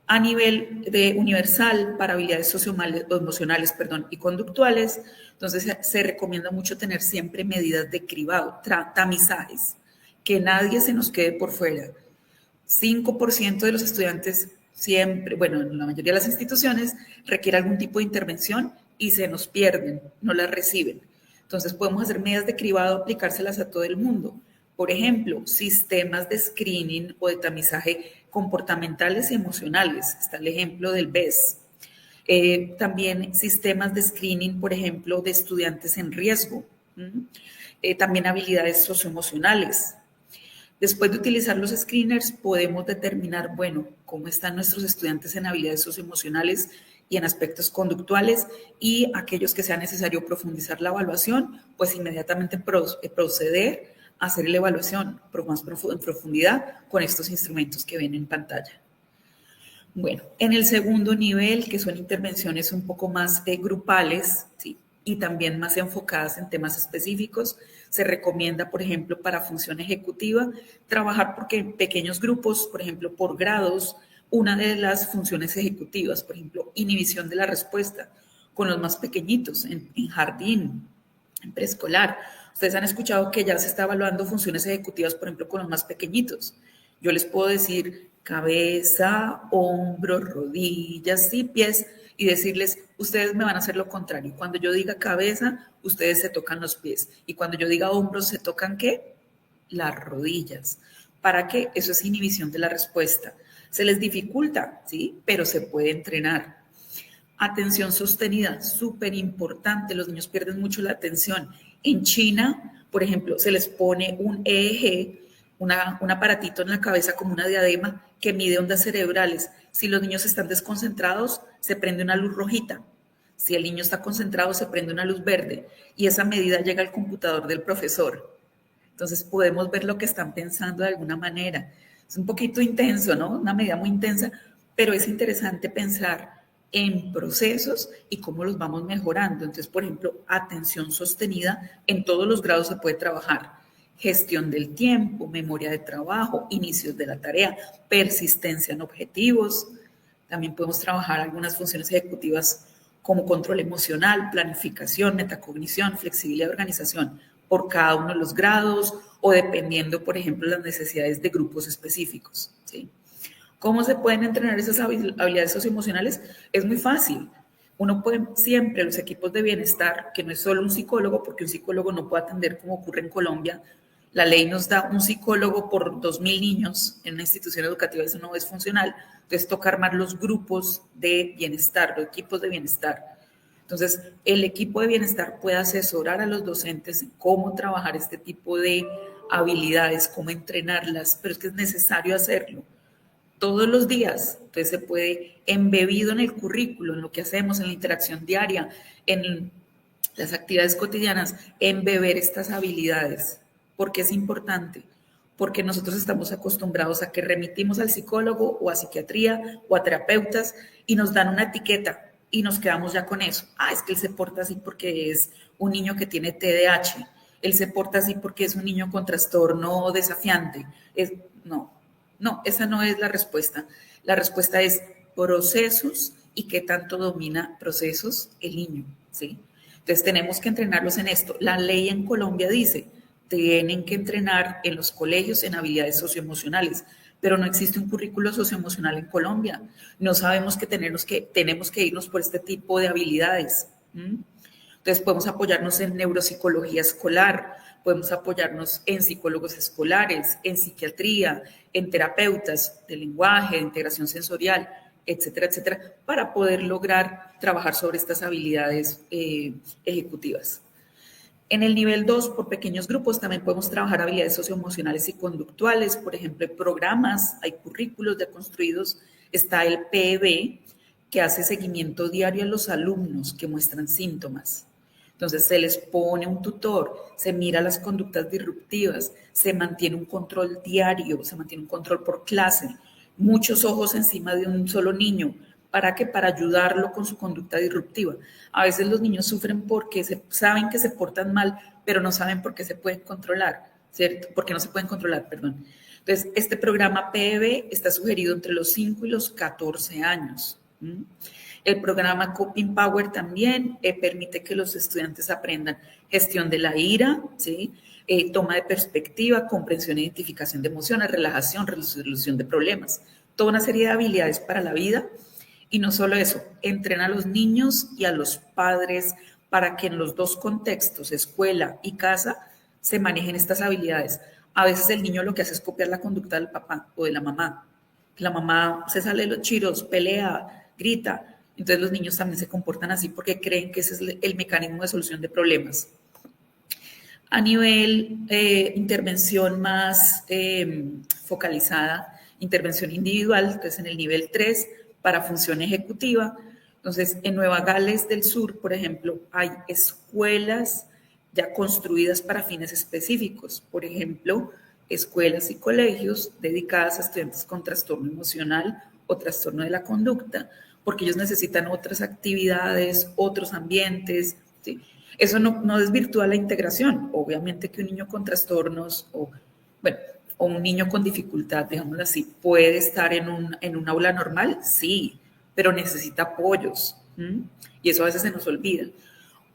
A nivel de universal para habilidades socioemocionales y conductuales, entonces se recomienda mucho tener siempre medidas de cribado, tamizajes, que nadie se nos quede por fuera. 5% de los estudiantes siempre, bueno, en la mayoría de las instituciones, requiere algún tipo de intervención y se nos pierden, no las reciben. Entonces podemos hacer medidas de cribado, aplicárselas a todo el mundo. Por ejemplo, sistemas de screening o de tamizaje comportamentales y emocionales. Está el ejemplo del BES. También sistemas de screening, por ejemplo, de estudiantes en riesgo. También habilidades socioemocionales. Después de utilizar los screeners, podemos determinar, bueno, cómo están nuestros estudiantes en habilidades socioemocionales y en aspectos conductuales, y aquellos que sea necesario profundizar la evaluación, pues inmediatamente proceder a hacer la evaluación más en profundidad con estos instrumentos que ven en pantalla. Bueno, en el segundo nivel, que son intervenciones un poco más grupales, ¿sí?, y también más enfocadas en temas específicos, se recomienda, por ejemplo, para función ejecutiva, trabajar porque en pequeños grupos, por ejemplo, por grados, una de las funciones ejecutivas, por ejemplo, inhibición de la respuesta con los más pequeñitos en jardín, en preescolar. Ustedes han escuchado que ya se está evaluando funciones ejecutivas, por ejemplo, con los más pequeñitos. Yo les puedo decir cabeza, hombros, rodillas y pies, y decirles, ustedes me van a hacer lo contrario. Cuando yo diga cabeza, ustedes se tocan los pies. Y cuando yo diga hombros, ¿se tocan qué? Las rodillas. ¿Para qué? Eso es inhibición de la respuesta. Se les dificulta, ¿sí? Pero se puede entrenar. Atención sostenida, súper importante. Los niños pierden mucho la atención. En China, por ejemplo, se les pone un EEG, un aparatito en la cabeza como una diadema que mide ondas cerebrales. Si los niños están desconcentrados, se prende una luz rojita. Si el niño está concentrado, se prende una luz verde. Y esa medida llega al computador del profesor. Entonces podemos ver lo que están pensando de alguna manera. Es un poquito intenso, ¿no? Una medida muy intensa, pero es interesante pensar en procesos y cómo los vamos mejorando. Entonces, por ejemplo, atención sostenida en todos los grados se puede trabajar. Gestión del tiempo, memoria de trabajo, inicios de la tarea, persistencia en objetivos. También podemos trabajar algunas funciones ejecutivas como control emocional, planificación, metacognición, flexibilidad y organización por cada uno de los grados o dependiendo, por ejemplo, las necesidades de grupos específicos, ¿sí? ¿Cómo se pueden entrenar esas habilidades socioemocionales? Es muy fácil. Uno puede siempre, los equipos de bienestar, que no es solo un psicólogo, porque un psicólogo no puede atender como ocurre en Colombia. La ley nos da un psicólogo por 2.000 niños en una institución educativa, eso no es funcional. Entonces toca armar los grupos de bienestar, los equipos de bienestar. Entonces, el equipo de bienestar puede asesorar a los docentes en cómo trabajar este tipo de habilidades, cómo entrenarlas, pero es que es necesario hacerlo todos los días. Entonces se puede, embebido en el currículo, en lo que hacemos, en la interacción diaria, en las actividades cotidianas, embeber estas habilidades. ¿Por qué es importante? Porque nosotros estamos acostumbrados a que remitimos al psicólogo o a psiquiatría o a terapeutas y nos dan una etiqueta y nos quedamos ya con eso. Ah, es que él se porta así porque es un niño que tiene TDAH. Él se porta así porque es un niño con trastorno desafiante. No, esa no es la respuesta. La respuesta es procesos y qué tanto domina procesos el niño, ¿sí? Entonces tenemos que entrenarlos en esto. La ley en Colombia dice, tienen que entrenar en los colegios en habilidades socioemocionales, pero no existe un currículo socioemocional en Colombia. No sabemos que tenemos que irnos por este tipo de habilidades. Entonces podemos apoyarnos en neuropsicología escolar, podemos apoyarnos en psicólogos escolares, en psiquiatría, en terapeutas de lenguaje, de integración sensorial, etcétera, etcétera, para poder lograr trabajar sobre estas habilidades ejecutivas. En el nivel 2, por pequeños grupos, también podemos trabajar habilidades socioemocionales y conductuales. Por ejemplo, hay programas, hay currículos ya construidos. Está el PEB, que hace seguimiento diario a los alumnos que muestran síntomas. Entonces se les pone un tutor, se mira las conductas disruptivas, se mantiene un control diario, se mantiene un control por clase, muchos ojos encima de un solo niño. ¿Para qué? Para ayudarlo con su conducta disruptiva. A veces los niños sufren porque saben que se portan mal, pero no saben por qué se pueden controlar, ¿cierto? Porque no se pueden controlar, perdón. Entonces, este programa PEB está sugerido entre los 5 y los 14 años. El programa Coping Power también permite que los estudiantes aprendan gestión de la ira, ¿sí? Toma de perspectiva, comprensión e identificación de emociones, relajación, resolución de problemas, toda una serie de habilidades para la vida. Y no solo eso, entrena a los niños y a los padres para que en los dos contextos, escuela y casa, se manejen estas habilidades. A veces el niño lo que hace es copiar la conducta del papá o de la mamá. La mamá se sale de los chiros, pelea, grita. Entonces los niños también se comportan así porque creen que ese es el mecanismo de solución de problemas. A nivel intervención más focalizada, intervención individual, entonces en el nivel 3 para función ejecutiva. Entonces, en Nueva Gales del Sur, por ejemplo, hay escuelas ya construidas para fines específicos. Por ejemplo, escuelas y colegios dedicadas a estudiantes con trastorno emocional o trastorno de la conducta, porque ellos necesitan otras actividades, otros ambientes, ¿sí? Eso no desvirtúa la integración. Obviamente que un niño con trastornos o un niño con dificultad, digámoslo así, puede estar en un aula normal, sí, pero necesita apoyos. Y eso a veces se nos olvida.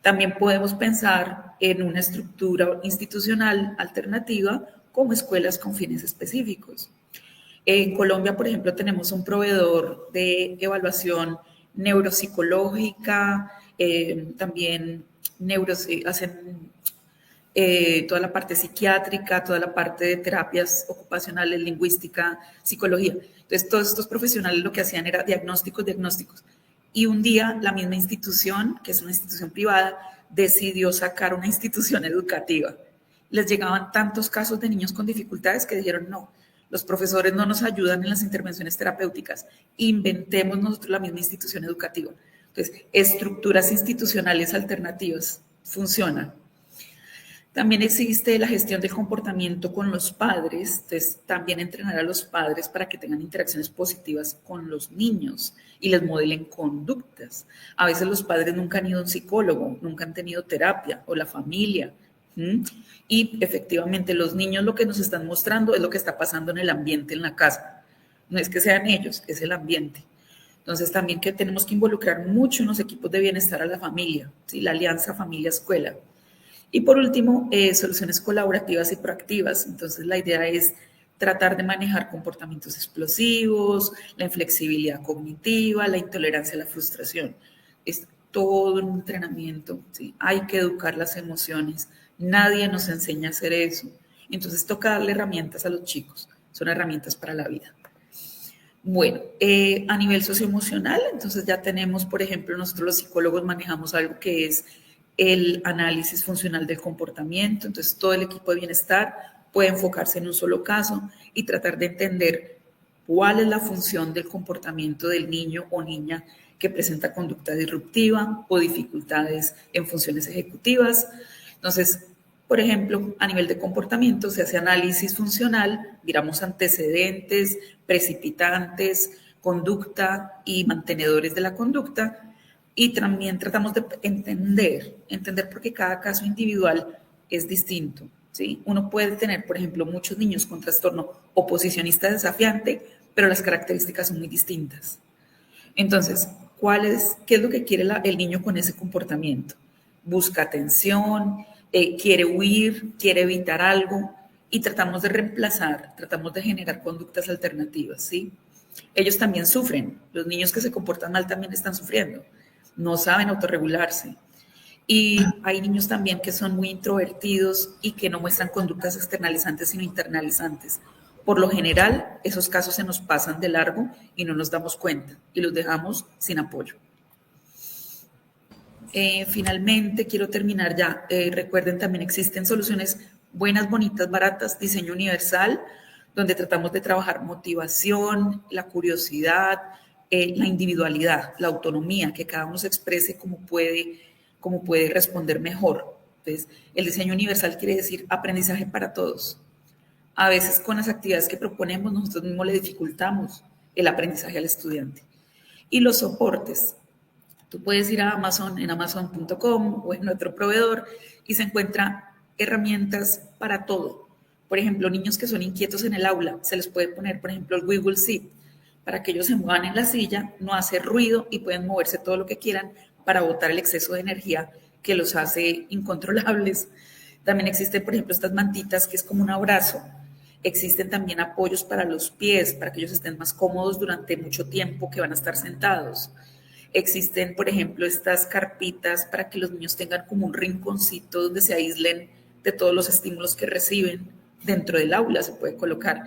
También podemos pensar en una estructura institucional alternativa como escuelas con fines específicos. En Colombia, por ejemplo, tenemos un proveedor de evaluación neuropsicológica, también hacen toda la parte psiquiátrica, toda la parte de terapias ocupacionales, lingüística, psicología. Entonces, todos estos profesionales lo que hacían era diagnósticos. Y un día la misma institución, que es una institución privada, decidió sacar una institución educativa. Les llegaban tantos casos de niños con dificultades que dijeron, no, los profesores no nos ayudan en las intervenciones terapéuticas, inventemos nosotros la misma institución educativa. Entonces, estructuras institucionales alternativas funcionan. También existe la gestión del comportamiento con los padres, entonces también entrenar a los padres para que tengan interacciones positivas con los niños y les modelen conductas. A veces los padres nunca han ido a un psicólogo, nunca han tenido terapia, o la familia. Y efectivamente los niños lo que nos están mostrando es lo que está pasando en el ambiente en la casa. No es que sean ellos, es el ambiente. Entonces también que tenemos que involucrar mucho en los equipos de bienestar a la familia, ¿sí? La alianza familia-escuela. Y por último, soluciones colaborativas y proactivas. Entonces, la idea es tratar de manejar comportamientos explosivos, la inflexibilidad cognitiva, la intolerancia a la frustración. Es todo un entrenamiento, ¿sí? Hay que educar las emociones. Nadie nos enseña a hacer eso. Entonces, toca darle herramientas a los chicos. Son herramientas para la vida. Bueno, a nivel socioemocional, entonces ya tenemos, por ejemplo, nosotros los psicólogos manejamos algo que es el análisis funcional del comportamiento. Entonces, todo el equipo de bienestar puede enfocarse en un solo caso y tratar de entender cuál es la función del comportamiento del niño o niña que presenta conducta disruptiva o dificultades en funciones ejecutivas. Entonces, por ejemplo, a nivel de comportamiento se hace análisis funcional, miramos antecedentes, precipitantes, conducta y mantenedores de la conducta. Y también tratamos de entender porque cada caso individual es distinto, ¿sí? Uno puede tener, por ejemplo, muchos niños con trastorno oposicionista desafiante, pero las características son muy distintas. Entonces, ¿qué es lo que quiere el niño con ese comportamiento? Busca atención, quiere huir, quiere evitar algo, y tratamos de reemplazar, tratamos de generar conductas alternativas, ¿sí? Ellos también sufren, los niños que se comportan mal también están sufriendo. No saben autorregularse. Y hay niños también que son muy introvertidos y que no muestran conductas externalizantes, sino internalizantes. Por lo general, esos casos se nos pasan de largo y no nos damos cuenta y los dejamos sin apoyo. Finalmente, quiero terminar ya. Recuerden, también existen soluciones buenas, bonitas, baratas, diseño universal, donde tratamos de trabajar motivación, la curiosidad, la individualidad, la autonomía, que cada uno se exprese como puede responder mejor. Entonces, el diseño universal quiere decir aprendizaje para todos. A veces con las actividades que proponemos nosotros mismos le dificultamos el aprendizaje al estudiante. Y los soportes. Tú puedes ir a Amazon, en amazon.com o en otro proveedor y se encuentran herramientas para todo. Por ejemplo, niños que son inquietos en el aula, se les puede poner, por ejemplo, el Wiggle Sit, para que ellos se muevan en la silla, no hace ruido y pueden moverse todo lo que quieran para botar el exceso de energía que los hace incontrolables. También existen, por ejemplo, estas mantitas que es como un abrazo. Existen también apoyos para los pies, para que ellos estén más cómodos durante mucho tiempo que van a estar sentados. Existen, por ejemplo, estas carpitas para que los niños tengan como un rinconcito donde se aíslen de todos los estímulos que reciben. Dentro del aula se puede colocar.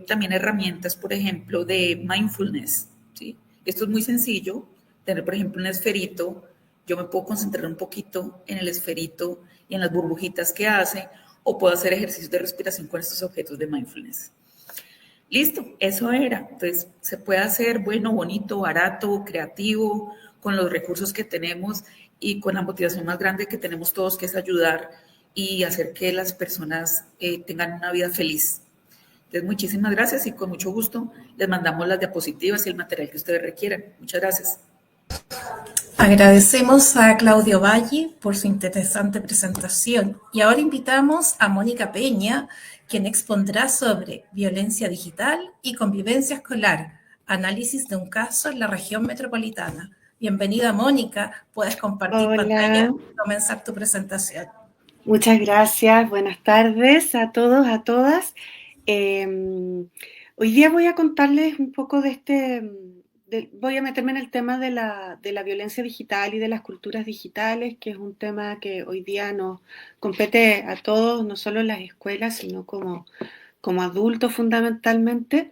También herramientas, por ejemplo, de mindfulness, ¿sí? Esto es muy sencillo, tener, por ejemplo, un esferito. Yo me puedo concentrar un poquito en el esferito y en las burbujitas que hace, o puedo hacer ejercicios de respiración con estos objetos de mindfulness. Listo, eso era. Entonces, se puede hacer bueno, bonito, barato, creativo, con los recursos que tenemos y con la motivación más grande que tenemos todos, que es ayudar y hacer que las personas tengan una vida feliz. Entonces, muchísimas gracias y con mucho gusto les mandamos las diapositivas y el material que ustedes requieran. Muchas gracias. Agradecemos a Claudio Valle por su interesante presentación y ahora invitamos a Mónica Peña, quien expondrá sobre violencia digital y convivencia escolar, análisis de un caso en la región metropolitana. Bienvenida, Mónica, puedes compartir pantalla y comenzar tu presentación. Muchas gracias, buenas tardes a todos, a todas. Hoy día voy a contarles un poco voy a meterme en el tema de la violencia digital y de las culturas digitales, que es un tema que hoy día nos compete a todos, no solo en las escuelas, sino como adultos fundamentalmente.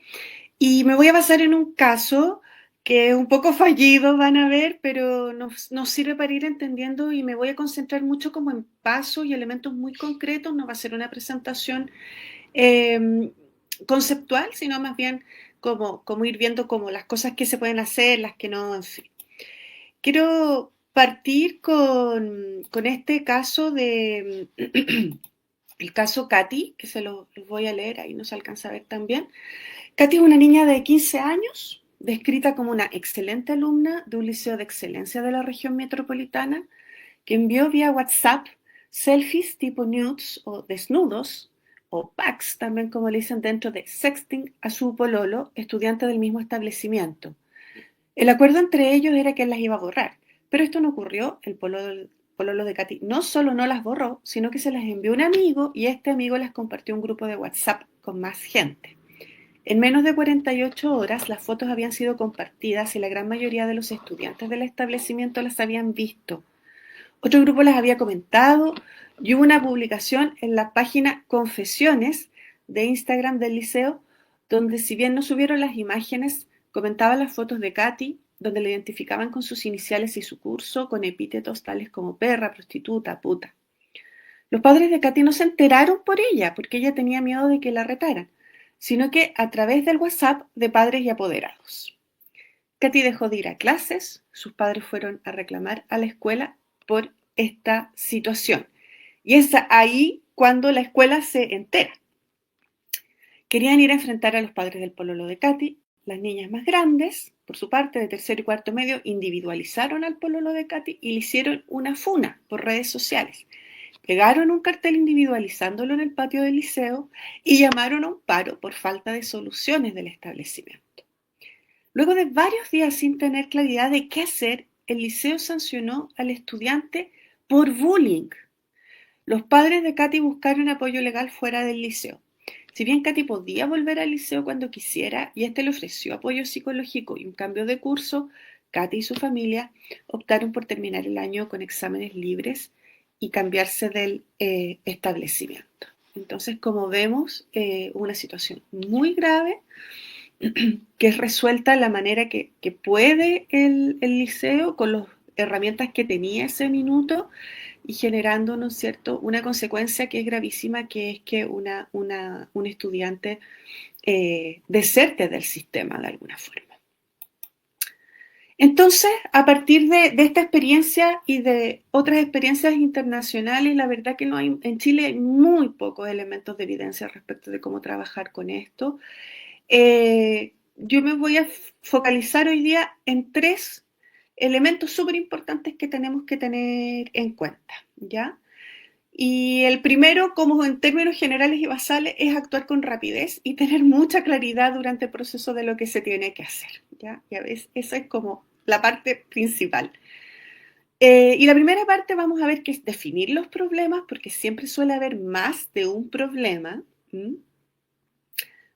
Y me voy a basar en un caso que es un poco fallido, van a ver, pero nos sirve para ir entendiendo y me voy a concentrar mucho como en pasos y elementos muy concretos. No va a ser una presentación conceptual, sino más bien como ir viendo como las cosas que se pueden hacer, las que no, en fin. Quiero partir con este caso el caso Katy, que se los voy a leer, ahí no se alcanza a ver también. Katy es una niña de 15 años, descrita como una excelente alumna de un liceo de excelencia de la región metropolitana, que envió vía WhatsApp selfies tipo nudes o desnudos, o packs también como le dicen dentro de sexting, a su pololo, estudiante del mismo establecimiento. El acuerdo entre ellos era que él las iba a borrar, pero esto no ocurrió. El pololo de Katy no solo no las borró, sino que se las envió a un amigo y este amigo las compartió en un grupo de WhatsApp con más gente. En menos de 48 horas las fotos habían sido compartidas y la gran mayoría de los estudiantes del establecimiento las habían visto. Otro grupo las había comentado y hubo una publicación en la página Confesiones de Instagram del liceo, donde si bien no subieron las imágenes, comentaban las fotos de Katy, donde la identificaban con sus iniciales y su curso, con epítetos tales como perra, prostituta, puta. Los padres de Katy no se enteraron por ella, porque ella tenía miedo de que la retaran, sino que a través del WhatsApp de padres y apoderados. Katy dejó de ir a clases, sus padres fueron a reclamar a la escuela por esta situación. Y es ahí cuando la escuela se entera. Querían ir a enfrentar a los padres del pololo de Katy. Las niñas más grandes, por su parte, de tercero y cuarto medio, individualizaron al pololo de Katy y le hicieron una funa por redes sociales. Pegaron un cartel individualizándolo en el patio del liceo y llamaron a un paro por falta de soluciones del establecimiento. Luego de varios días sin tener claridad de qué hacer, el liceo sancionó al estudiante por bullying. Los padres de Katy buscaron apoyo legal fuera del liceo. Si bien Katy podía volver al liceo cuando quisiera y este le ofreció apoyo psicológico y un cambio de curso, Katy y su familia optaron por terminar el año con exámenes libres y cambiarse del establecimiento. Entonces, como vemos, una situación muy grave que es resuelta de la manera que puede el liceo con las herramientas que tenía ese minuto y generando, ¿no es cierto?, una consecuencia que es gravísima, que es que un estudiante deserte del sistema de alguna forma. Entonces, a partir de esta experiencia y de otras experiencias internacionales, la verdad que en Chile hay muy pocos elementos de evidencia respecto de cómo trabajar con esto. Yo me voy a focalizar hoy día en 3 elementos súper importantes que tenemos que tener en cuenta, ¿ya? Y el primero, como en términos generales y basales, es actuar con rapidez y tener mucha claridad durante el proceso de lo que se tiene que hacer, ¿ya? Ya ves, esa es como la parte principal. Y la primera parte vamos a ver que es definir los problemas, porque siempre suele haber más de un problema.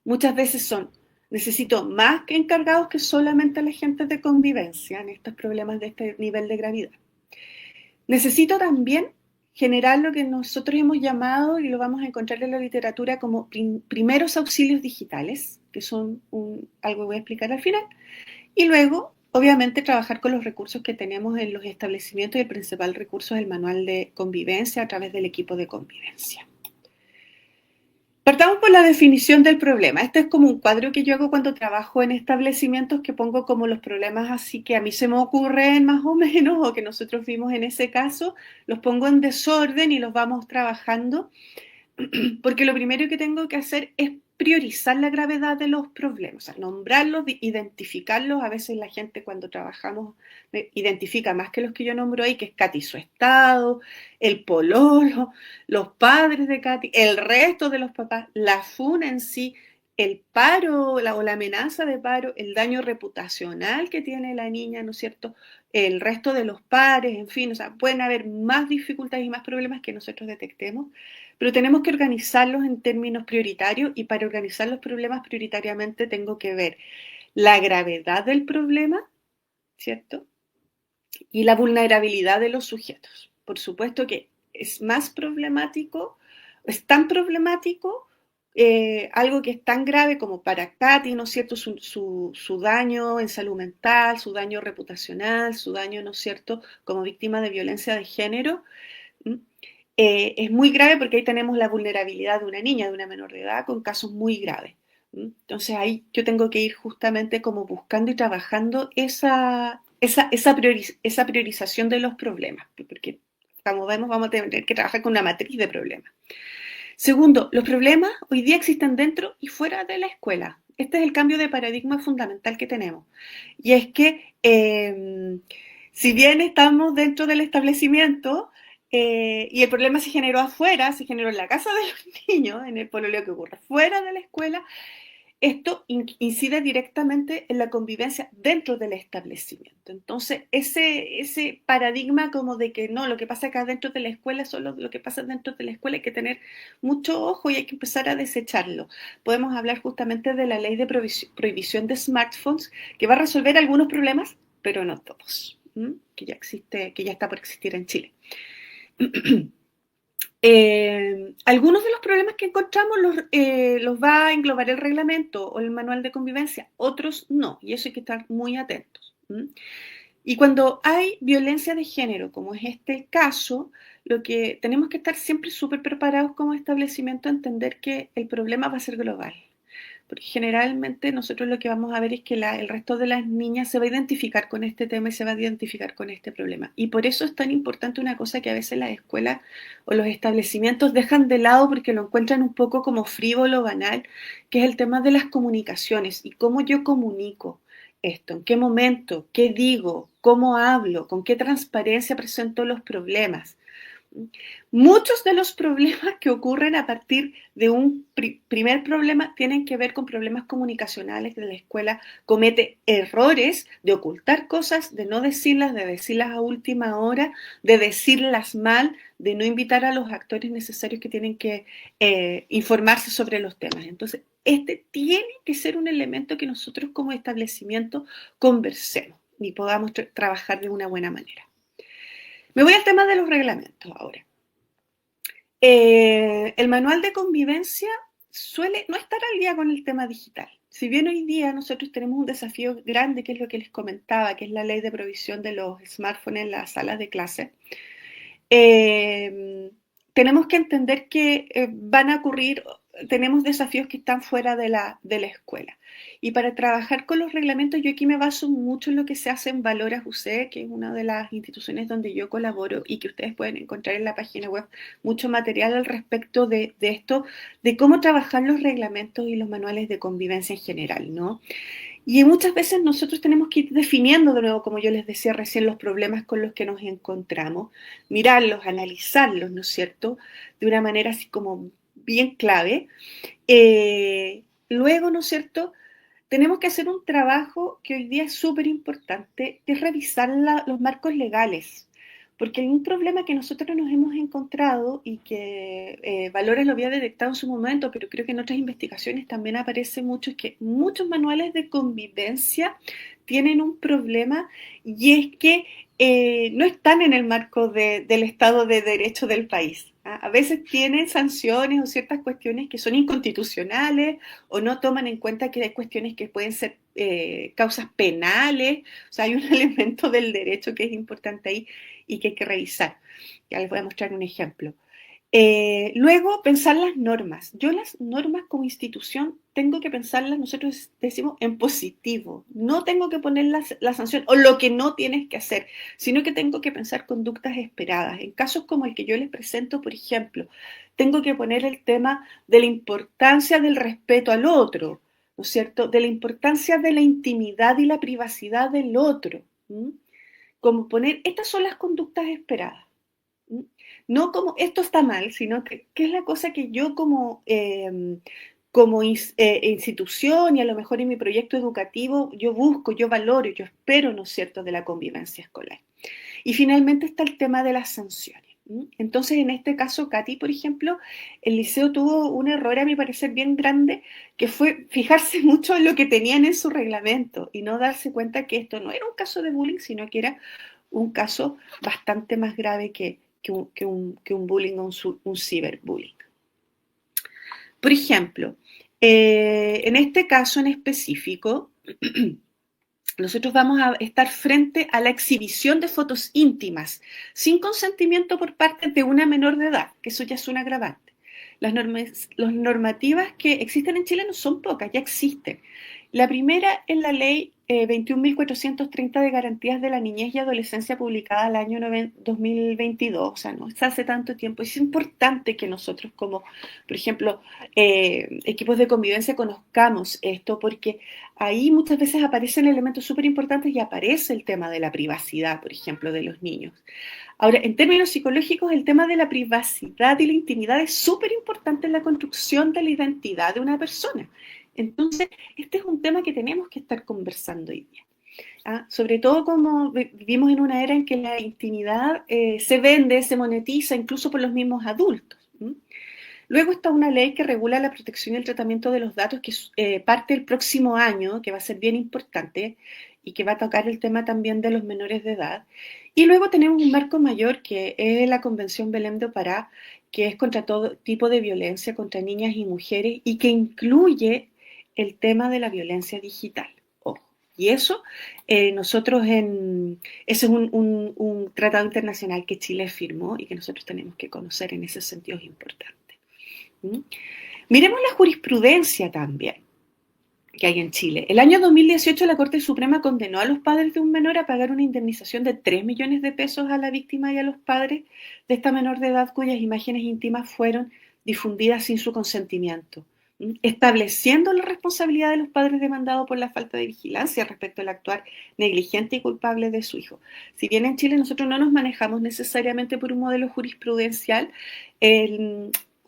Muchas veces necesito más que encargados que solamente la gente de convivencia en estos problemas de este nivel de gravedad. Necesito también generar lo que nosotros hemos llamado, y lo vamos a encontrar en la literatura, como primeros auxilios digitales, que son algo que voy a explicar al final, y luego obviamente trabajar con los recursos que tenemos en los establecimientos y el principal recurso es el manual de convivencia a través del equipo de convivencia. Partamos por la definición del problema. Este es como un cuadro que yo hago cuando trabajo en establecimientos, que pongo como los problemas así que a mí se me ocurren más o menos, o que nosotros vimos en ese caso, los pongo en desorden y los vamos trabajando, porque lo primero que tengo que hacer es priorizar la gravedad de los problemas, o sea, nombrarlos, identificarlos. A veces la gente cuando trabajamos identifica más que los que yo nombro ahí, que es Katy y su estado, el pololo, los padres de Katy, el resto de los papás, la funa en sí, el paro o la amenaza de paro, el daño reputacional que tiene la niña, ¿no es cierto? El resto de los pares, en fin, o sea, pueden haber más dificultades y más problemas que nosotros detectemos, pero tenemos que organizarlos en términos prioritarios, y para organizar los problemas prioritariamente tengo que ver la gravedad del problema, ¿cierto? Y la vulnerabilidad de los sujetos. Por supuesto que es más problemático, es tan problemático algo que es tan grave como para Katy, ¿no es cierto?, su daño en salud mental, su daño reputacional, su daño, ¿no es cierto?, como víctima de violencia de género. Es muy grave porque ahí tenemos la vulnerabilidad de una niña, de una menor de edad, con casos muy graves. Entonces ahí yo tengo que ir justamente como buscando y trabajando esa priorización de los problemas, porque como vemos vamos a tener que trabajar con una matriz de problemas. Segundo, los problemas hoy día existen dentro y fuera de la escuela. Este es el cambio de paradigma fundamental que tenemos. Y es que si bien estamos dentro del establecimiento, y el problema se generó afuera, se generó en la casa de los niños, en el pololeo que ocurre fuera de la escuela, esto incide directamente en la convivencia dentro del establecimiento. Entonces, ese paradigma como de que no, lo que pasa acá dentro de la escuela es solo lo que pasa dentro de la escuela, hay que tener mucho ojo y hay que empezar a desecharlo. Podemos hablar justamente de la ley de prohibición de smartphones, que va a resolver algunos problemas, pero no todos, que ya existe, que ya está por existir en Chile. Algunos de los problemas que encontramos los va a englobar el reglamento o el manual de convivencia, otros no, y eso hay que estar muy atentos. Y cuando hay violencia de género, como es este caso, lo que tenemos que estar siempre súper preparados como establecimiento a entender que el problema va a ser global. Porque generalmente nosotros lo que vamos a ver es que el resto de las niñas se va a identificar con este tema y se va a identificar con este problema. Y por eso es tan importante una cosa que a veces las escuelas o los establecimientos dejan de lado porque lo encuentran un poco como frívolo, banal, que es el tema de las comunicaciones y cómo yo comunico esto, en qué momento, qué digo, cómo hablo, con qué transparencia presento los problemas. Muchos de los problemas que ocurren a partir de un primer problema tienen que ver con problemas comunicacionales, de la escuela comete errores de ocultar cosas, de no decirlas, de decirlas a última hora, de decirlas mal, de no invitar a los actores necesarios que tienen que informarse sobre los temas. Entonces, este tiene que ser un elemento que nosotros como establecimiento conversemos y podamos trabajar de una buena manera. Me voy al tema de los reglamentos ahora. El manual de convivencia suele no estar al día con el tema digital. Si bien hoy día nosotros tenemos un desafío grande, que es lo que les comentaba, que es la ley de provisión de los smartphones en las salas de clase, tenemos que entender que van a ocurrir, tenemos desafíos que están fuera de la escuela. Y para trabajar con los reglamentos, yo aquí me baso mucho en lo que se hace en Valoras UC, que es una de las instituciones donde yo colaboro y que ustedes pueden encontrar en la página web mucho material al respecto de esto, de cómo trabajar los reglamentos y los manuales de convivencia en general, ¿no? Y muchas veces nosotros tenemos que ir definiendo de nuevo, como yo les decía recién, los problemas con los que nos encontramos, mirarlos, analizarlos, ¿no es cierto?, de una manera así como bien clave. Luego, ¿no es cierto?, tenemos que hacer un trabajo que hoy día es súper importante, que es revisar los marcos legales, Porque hay un problema que nosotros nos hemos encontrado y que Valores lo había detectado en su momento, pero creo que en otras investigaciones también aparece mucho, es que muchos manuales de convivencia tienen un problema y es que no están en el marco del Estado de Derecho del país. ¿Ah? A veces tienen sanciones o ciertas cuestiones que son inconstitucionales o no toman en cuenta que hay cuestiones que pueden ser causas penales. O sea, hay un elemento del derecho que es importante ahí y que hay que revisar. Ya les voy a mostrar un ejemplo. Luego, pensar las normas. Yo las normas como institución tengo que pensarlas, nosotros decimos en positivo. No tengo que poner la sanción o lo que no tienes que hacer, sino que tengo que pensar conductas esperadas. En casos como el que yo les presento, por ejemplo, tengo que poner el tema de la importancia del respeto al otro, ¿no es cierto? De la importancia de la intimidad y la privacidad del otro. ¿Mm? Como poner, estas son las conductas esperadas. ¿Mm? No como esto está mal, sino que es la cosa que yo como institución y a lo mejor en mi proyecto educativo yo busco, yo valoro, yo espero, ¿no es cierto?, de la convivencia escolar. Y finalmente está el tema de las sanciones. Entonces, en este caso, Katy, por ejemplo, el liceo tuvo un error, a mi parecer, bien grande, que fue fijarse mucho en lo que tenían en su reglamento y no darse cuenta que esto no era un caso de bullying, sino que era un caso bastante más grave que un bullying o un ciberbullying. Por ejemplo, en este caso en específico, nosotros vamos a estar frente a la exhibición de fotos íntimas sin consentimiento por parte de una menor de edad, que eso ya es un agravante. Las normativas que existen en Chile no son pocas, ya existen. La primera es la ley 21.430 de garantías de la niñez y adolescencia publicada el año 2022, o sea, no es hace tanto tiempo. Es importante que nosotros como, por ejemplo, equipos de convivencia conozcamos esto porque ahí muchas veces aparecen elementos súper importantes y aparece el tema de la privacidad, por ejemplo, de los niños. Ahora, en términos psicológicos, el tema de la privacidad y la intimidad es súper importante en la construcción de la identidad de una persona. Entonces, este es un tema que tenemos que estar conversando hoy día. ¿Ah? Sobre todo como vivimos en una era en que la intimidad se vende, se monetiza, incluso por los mismos adultos. Luego está una ley que regula la protección y el tratamiento de los datos que parte el próximo año, que va a ser bien importante y que va a tocar el tema también de los menores de edad. Y luego tenemos un marco mayor que es la Convención Belém do Pará, que es contra todo tipo de violencia contra niñas y mujeres y que incluye el tema de la violencia digital. Ojo. Y eso, ese es un tratado internacional que Chile firmó y que nosotros tenemos que conocer en ese sentido, es importante. Miremos la jurisprudencia también que hay en Chile. El año 2018 la Corte Suprema condenó a los padres de un menor a pagar una indemnización de 3 millones de pesos a la víctima y a los padres de esta menor de edad cuyas imágenes íntimas fueron difundidas sin su consentimiento, estableciendo la responsabilidad de los padres demandados por la falta de vigilancia respecto al actuar negligente y culpable de su hijo. Si bien en Chile nosotros no nos manejamos necesariamente por un modelo jurisprudencial,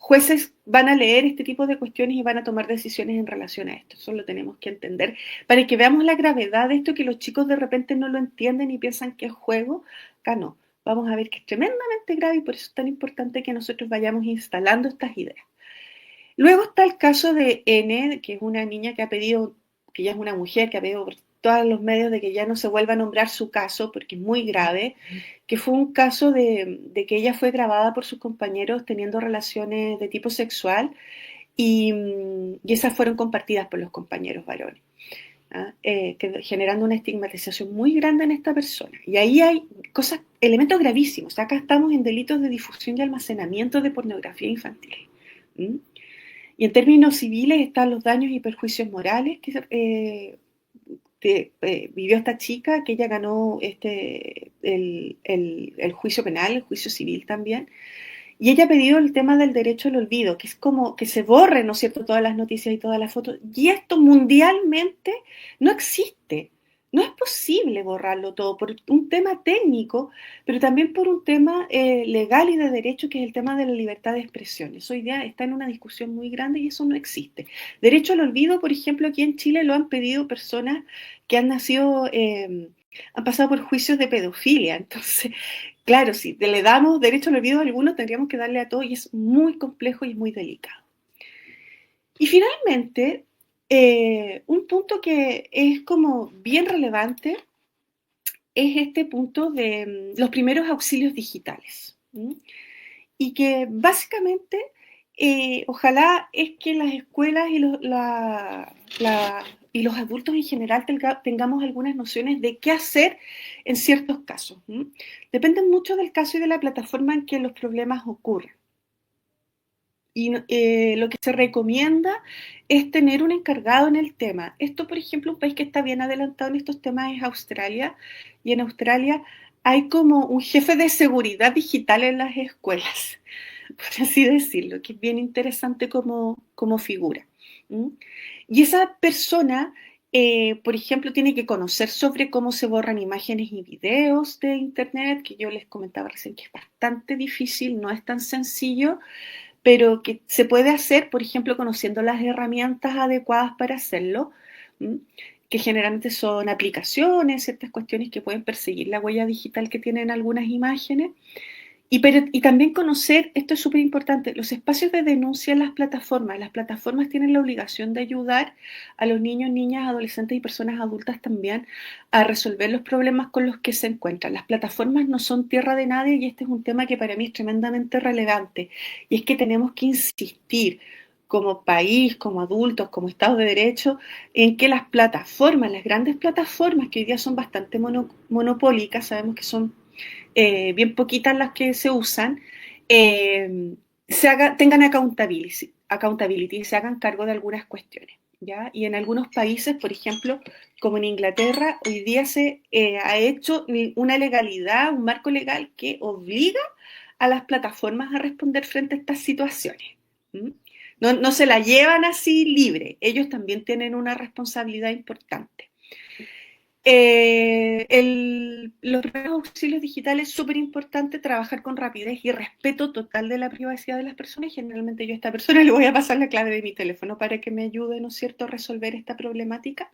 jueces van a leer este tipo de cuestiones y van a tomar decisiones en relación a esto. Eso lo tenemos que entender para que veamos la gravedad de esto, que los chicos de repente no lo entienden y piensan que es juego. Acá no. Vamos a ver que es tremendamente grave y por eso es tan importante que nosotros vayamos instalando estas ideas. Luego está el caso de N, que es una niña que ha pedido, que ya es una mujer, que ha pedido por todos los medios de que ya no se vuelva a nombrar su caso porque es muy grave, que fue un caso de que ella fue grabada por sus compañeros teniendo relaciones de tipo sexual y esas fueron compartidas por los compañeros varones, generando una estigmatización muy grande en esta persona. Y ahí hay elementos gravísimos. Acá estamos en delitos de difusión y almacenamiento de pornografía infantil. Y en términos civiles están los daños y perjuicios morales que vivió esta chica, que ella ganó el juicio penal, el juicio civil también, y ella ha pedido el tema del derecho al olvido, que es como que se borren, ¿no es cierto?, todas las noticias y todas las fotos, y esto mundialmente no existe. No es posible borrarlo todo por un tema técnico, pero también por un tema legal y de derecho, que es el tema de la libertad de expresión. Eso hoy día está en una discusión muy grande y eso no existe. Derecho al olvido, por ejemplo, aquí en Chile lo han pedido personas que han nacido han pasado por juicios de pedofilia. Entonces, claro, si le damos derecho al olvido a alguno, tendríamos que darle a todo y es muy complejo y muy delicado. Y finalmente, un punto que es como bien relevante es este punto de los primeros auxilios digitales. Y que básicamente, ojalá es que las escuelas y los adultos en general tengamos algunas nociones de qué hacer en ciertos casos. Depende mucho del caso y de la plataforma en que los problemas ocurren. Y lo que se recomienda es tener un encargado en el tema. Esto, por ejemplo, un país que está bien adelantado en estos temas es Australia, y en Australia hay como un jefe de seguridad digital en las escuelas, por así decirlo, que es bien interesante como figura. Y esa persona, por ejemplo, tiene que conocer sobre cómo se borran imágenes y videos de Internet, que yo les comentaba recién que es bastante difícil, no es tan sencillo, pero que se puede hacer, por ejemplo, conociendo las herramientas adecuadas para hacerlo, que generalmente son aplicaciones, ciertas cuestiones que pueden perseguir la huella digital que tienen algunas imágenes. Y también conocer, esto es súper importante, los espacios de denuncia en las plataformas. Las plataformas tienen la obligación de ayudar a los niños, niñas, adolescentes y personas adultas también a resolver los problemas con los que se encuentran. Las plataformas no son tierra de nadie y este es un tema que para mí es tremendamente relevante. Y es que tenemos que insistir como país, como adultos, como Estado de Derecho, en que las plataformas, las grandes plataformas que hoy día son bastante monopólicas, sabemos que son bien poquitas las que se usan, tengan accountability y se hagan cargo de algunas cuestiones. ¿Ya? Y en algunos países, por ejemplo, como en Inglaterra, hoy día se ha hecho una legalidad, un marco legal que obliga a las plataformas a responder frente a estas situaciones. No se la llevan así libre, ellos también tienen una responsabilidad importante. Los primeros auxilios digitales es súper importante trabajar con rapidez y respeto total de la privacidad de las personas. Generalmente yo a esta persona le voy a pasar la clave de mi teléfono para que me ayude, ¿no es cierto?, a resolver esta problemática.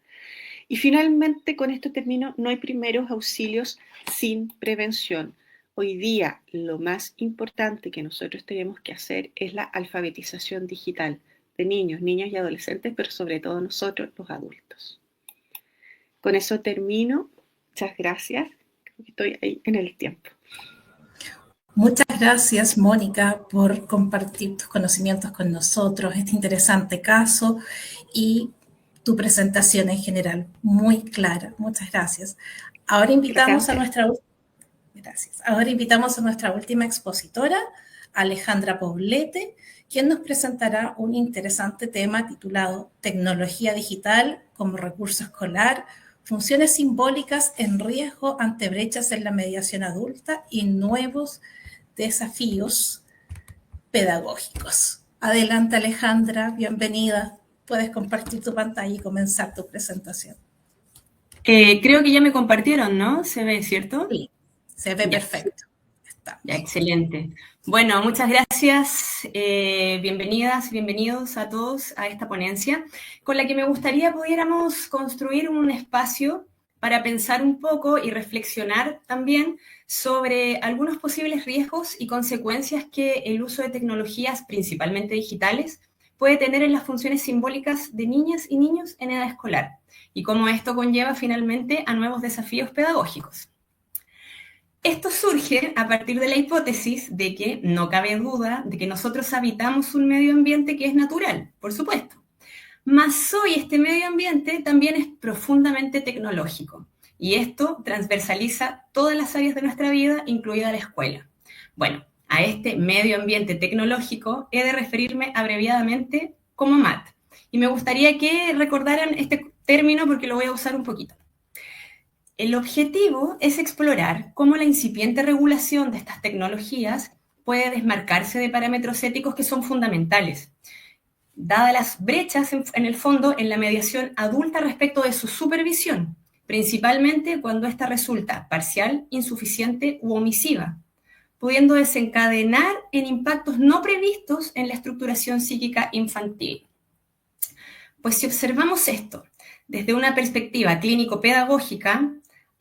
Y finalmente, con esto termino, no hay primeros auxilios sin prevención. Hoy día lo más importante que nosotros tenemos que hacer es la alfabetización digital de niños, niñas y adolescentes, pero sobre todo nosotros, los adultos. Con eso termino. Muchas gracias. Estoy ahí en el tiempo. Muchas gracias, Mónica, por compartir tus conocimientos con nosotros, este interesante caso y tu presentación en general, muy clara. Muchas gracias. Ahora invitamos a nuestra última expositora, Alejandra Poblete, quien nos presentará un interesante tema titulado Tecnología digital como recurso escolar, funciones simbólicas en riesgo ante brechas en la mediación adulta y nuevos desafíos pedagógicos. Adelante, Alejandra, bienvenida. Puedes compartir tu pantalla y comenzar tu presentación. Creo que ya me compartieron, ¿no? Se ve, ¿cierto? Sí, se ve ya. Perfecto. Ya, excelente. Bueno, muchas gracias. Bienvenidas y bienvenidos a todos a esta ponencia, con la que me gustaría pudiéramos construir un espacio para pensar un poco y reflexionar también sobre algunos posibles riesgos y consecuencias que el uso de tecnologías, principalmente digitales, puede tener en las funciones simbólicas de niñas y niños en edad escolar, y cómo esto conlleva finalmente a nuevos desafíos pedagógicos. Esto surge a partir de la hipótesis de que no cabe duda de que nosotros habitamos un medio ambiente que es natural, por supuesto. Mas hoy este medio ambiente también es profundamente tecnológico, y esto transversaliza todas las áreas de nuestra vida, incluida la escuela. Bueno, a este medio ambiente tecnológico he de referirme abreviadamente como MAT, y me gustaría que recordaran este término porque lo voy a usar un poquito. El objetivo es explorar cómo la incipiente regulación de estas tecnologías puede desmarcarse de parámetros éticos que son fundamentales, dadas las brechas en el fondo en la mediación adulta respecto de su supervisión, principalmente cuando ésta resulta parcial, insuficiente u omisiva, pudiendo desencadenar en impactos no previstos en la estructuración psíquica infantil. Pues si observamos esto desde una perspectiva clínico-pedagógica,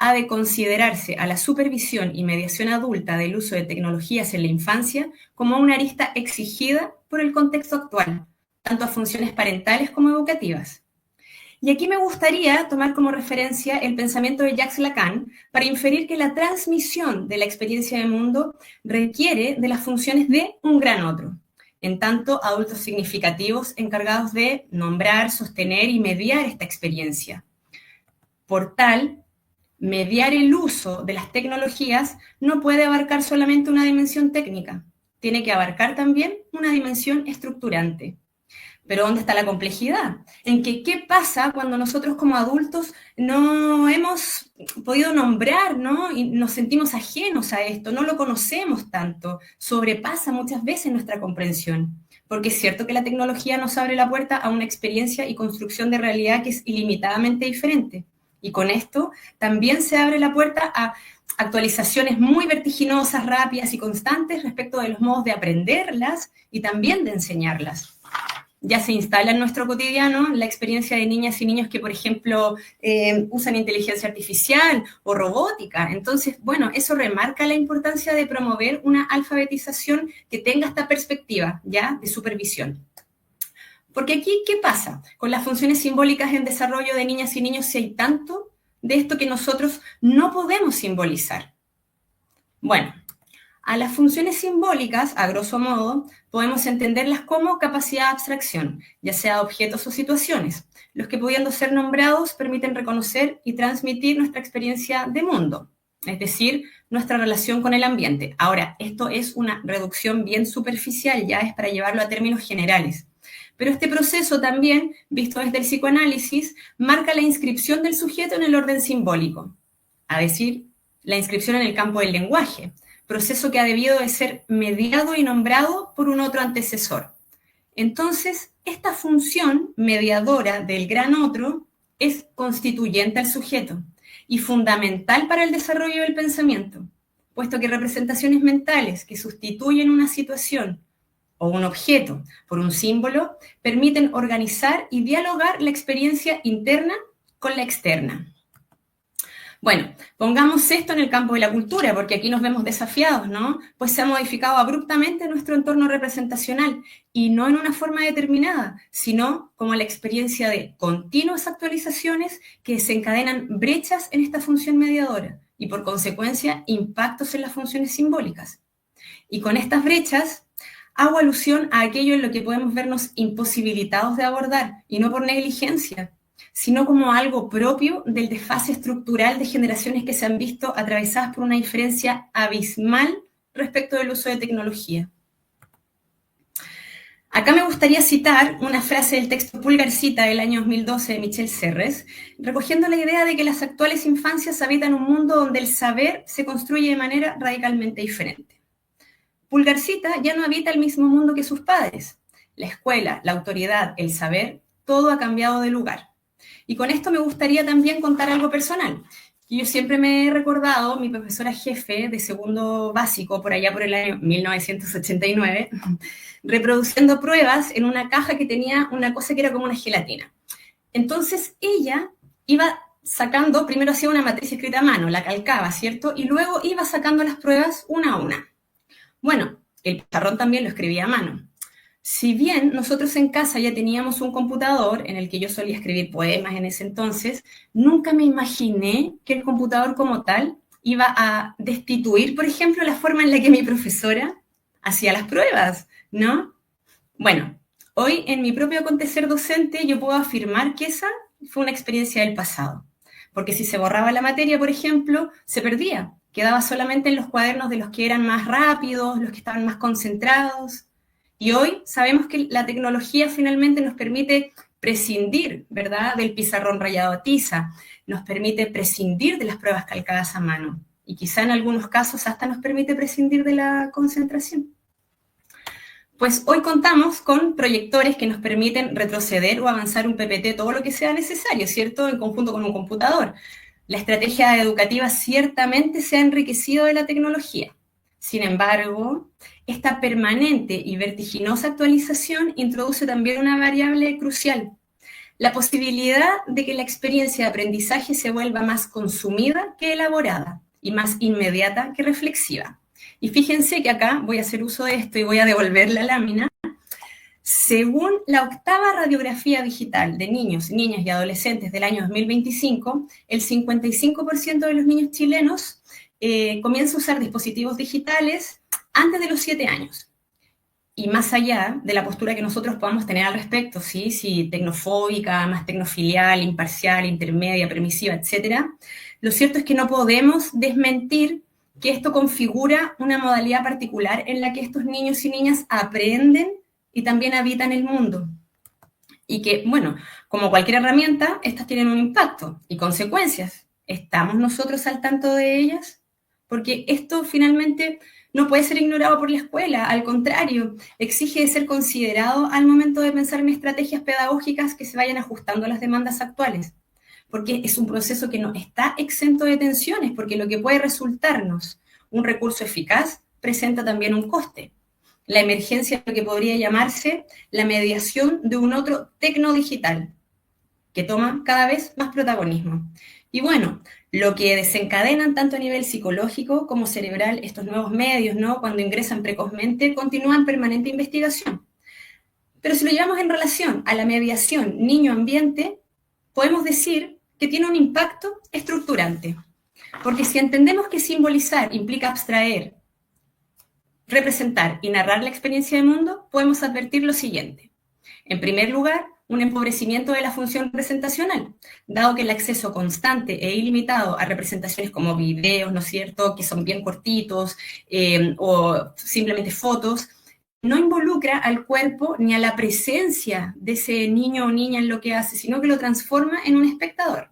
ha de considerarse a la supervisión y mediación adulta del uso de tecnologías en la infancia como una arista exigida por el contexto actual, tanto a funciones parentales como educativas. Y aquí me gustaría tomar como referencia el pensamiento de Jacques Lacan para inferir que la transmisión de la experiencia de mundo requiere de las funciones de un gran otro, en tanto adultos significativos encargados de nombrar, sostener y mediar esta experiencia. Por tal, mediar el uso de las tecnologías no puede abarcar solamente una dimensión técnica, tiene que abarcar también una dimensión estructurante. Pero ¿dónde está la complejidad? En que ¿qué pasa cuando nosotros como adultos no hemos podido nombrar, ¿no? Y nos sentimos ajenos a esto, no lo conocemos tanto, sobrepasa muchas veces nuestra comprensión. Porque es cierto que la tecnología nos abre la puerta a una experiencia y construcción de realidad que es ilimitadamente diferente. Y con esto también se abre la puerta a actualizaciones muy vertiginosas, rápidas y constantes respecto de los modos de aprenderlas y también de enseñarlas. Ya se instala en nuestro cotidiano la experiencia de niñas y niños que, por ejemplo, usan inteligencia artificial o robótica. Entonces, bueno, eso remarca la importancia de promover una alfabetización que tenga esta perspectiva, ¿ya?, de supervisión. Porque aquí, ¿qué pasa? Con las funciones simbólicas en desarrollo de niñas y niños, si hay tanto de esto que nosotros no podemos simbolizar. Bueno, a las funciones simbólicas, a grosso modo, podemos entenderlas como capacidad de abstracción, ya sea objetos o situaciones, los que pudiendo ser nombrados permiten reconocer y transmitir nuestra experiencia de mundo, es decir, nuestra relación con el ambiente. Ahora, esto es una reducción bien superficial, ya es para llevarlo a términos generales. Pero este proceso también, visto desde el psicoanálisis, marca la inscripción del sujeto en el orden simbólico, es decir, la inscripción en el campo del lenguaje, proceso que ha debido de ser mediado y nombrado por un otro antecesor. Entonces, esta función mediadora del gran otro es constituyente al sujeto y fundamental para el desarrollo del pensamiento, puesto que representaciones mentales que sustituyen una situación o un objeto por un símbolo permiten organizar y dialogar la experiencia interna con la externa. Bueno, pongamos esto en el campo de la cultura, porque aquí nos vemos desafiados, ¿no? Pues se ha modificado abruptamente nuestro entorno representacional, y no en una forma determinada, sino como la experiencia de continuas actualizaciones que desencadenan brechas en esta función mediadora, y por consecuencia, impactos en las funciones simbólicas. Y con estas brechas, hago alusión a aquello en lo que podemos vernos imposibilitados de abordar, y no por negligencia, sino como algo propio del desfase estructural de generaciones que se han visto atravesadas por una diferencia abismal respecto del uso de tecnología. Acá me gustaría citar una frase del texto Pulgarcita del año 2012 de Michel Serres, recogiendo la idea de que las actuales infancias habitan un mundo donde el saber se construye de manera radicalmente diferente. Pulgarcita ya no habita el mismo mundo que sus padres. La escuela, la autoridad, el saber, todo ha cambiado de lugar. Y con esto me gustaría también contar algo personal. Yo siempre me he recordado mi profesora jefe de segundo básico, por allá por el año 1989, reproduciendo pruebas en una caja que tenía una cosa que era como una gelatina. Entonces ella iba sacando, primero hacía una matriz escrita a mano, la calcaba, ¿cierto? Y luego iba sacando las pruebas una a una. Bueno, el pizarrón también lo escribía a mano. Si bien nosotros en casa ya teníamos un computador en el que yo solía escribir poemas en ese entonces, nunca me imaginé que el computador como tal iba a destituir, por ejemplo, la forma en la que mi profesora hacía las pruebas, ¿no? Bueno, hoy en mi propio acontecer docente yo puedo afirmar que esa fue una experiencia del pasado, porque si se borraba la materia, por ejemplo, se perdía, quedaba solamente en los cuadernos de los que eran más rápidos, los que estaban más concentrados. Y hoy sabemos que la tecnología finalmente nos permite prescindir, ¿verdad?, del pizarrón rayado a tiza, nos permite prescindir de las pruebas calcadas a mano y quizá en algunos casos hasta nos permite prescindir de la concentración. Pues hoy contamos con proyectores que nos permiten retroceder o avanzar un PPT todo lo que sea necesario, ¿cierto?, en conjunto con un computador. La estrategia educativa ciertamente se ha enriquecido de la tecnología. Sin embargo, esta permanente y vertiginosa actualización introduce también una variable crucial, la posibilidad de que la experiencia de aprendizaje se vuelva más consumida que elaborada y más inmediata que reflexiva. Y fíjense que acá voy a hacer uso de esto y voy a devolver la lámina. Según la 8ª radiografía digital de niños, niñas y adolescentes del año 2025, el 55% de los niños chilenos comienza a usar dispositivos digitales antes de los 7 años. Y más allá de la postura que nosotros podamos tener al respecto, ¿sí? Si tecnofóbica, más tecnofilial, imparcial, intermedia, permisiva, etc., lo cierto es que no podemos desmentir que esto configura una modalidad particular en la que estos niños y niñas aprenden y también habitan el mundo. Y que, bueno, como cualquier herramienta, estas tienen un impacto y consecuencias. ¿Estamos nosotros al tanto de ellas? Porque esto finalmente no puede ser ignorado por la escuela, al contrario, exige ser considerado al momento de pensar en estrategias pedagógicas que se vayan ajustando a las demandas actuales. Porque es un proceso que no está exento de tensiones, porque lo que puede resultarnos un recurso eficaz presenta también un coste. La emergencia de lo que podría llamarse la mediación de un otro tecnodigital, que toma cada vez más protagonismo. Y bueno, lo que desencadenan tanto a nivel psicológico como cerebral estos nuevos medios, ¿no? Cuando ingresan precozmente, continúan en permanente investigación. Pero si lo llevamos en relación a la mediación niño-ambiente, podemos decir que tiene un impacto estructurante. Porque si entendemos que simbolizar implica abstraer, representar y narrar la experiencia del mundo, podemos advertir lo siguiente. En primer lugar, un empobrecimiento de la función representacional, dado que el acceso constante e ilimitado a representaciones como videos, ¿no es cierto?, que son bien cortitos, o simplemente fotos, no involucra al cuerpo ni a la presencia de ese niño o niña en lo que hace, sino que lo transforma en un espectador.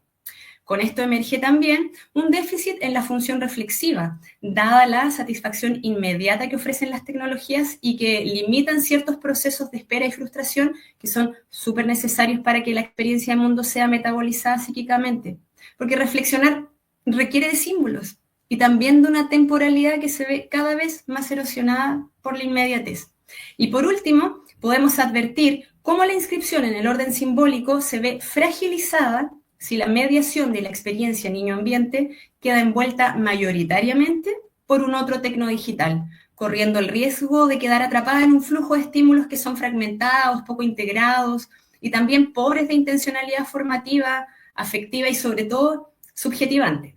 Con esto emerge también un déficit en la función reflexiva, dada la satisfacción inmediata que ofrecen las tecnologías y que limitan ciertos procesos de espera y frustración que son súper necesarios para que la experiencia del mundo sea metabolizada psíquicamente. Porque reflexionar requiere de símbolos y también de una temporalidad que se ve cada vez más erosionada por la inmediatez. Y por último, podemos advertir cómo la inscripción en el orden simbólico se ve fragilizada si la mediación de la experiencia niño-ambiente queda envuelta mayoritariamente por un otro tecnodigital, corriendo el riesgo de quedar atrapada en un flujo de estímulos que son fragmentados, poco integrados y también pobres de intencionalidad formativa, afectiva y sobre todo subjetivante.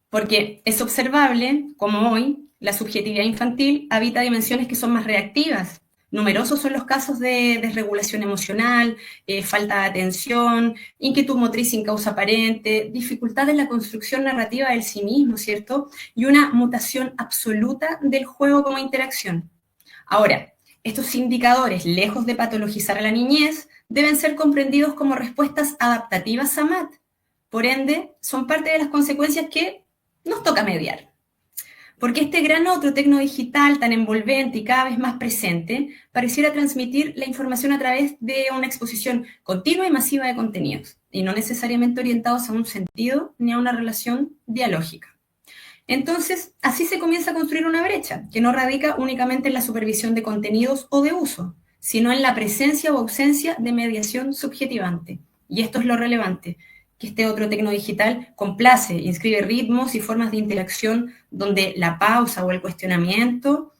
Porque es observable como hoy la subjetividad infantil habita dimensiones que son más reactivas. Numerosos son los casos de desregulación emocional, falta de atención, inquietud motriz sin causa aparente, dificultad en la construcción narrativa del sí mismo, ¿cierto? Y una mutación absoluta del juego como interacción. Ahora, estos indicadores, lejos de patologizar a la niñez, deben ser comprendidos como respuestas adaptativas a MAT. Por ende, son parte de las consecuencias que nos toca mediar. Porque este gran otro tecnodigital tan envolvente y cada vez más presente pareciera transmitir la información a través de una exposición continua y masiva de contenidos, y no necesariamente orientados a un sentido ni a una relación dialógica. Entonces, así se comienza a construir una brecha, que no radica únicamente en la supervisión de contenidos o de uso, sino en la presencia o ausencia de mediación subjetivante. Y esto es lo relevante, que este otro tecnodigital complace, inscribe ritmos y formas de interacción donde la pausa o el cuestionamiento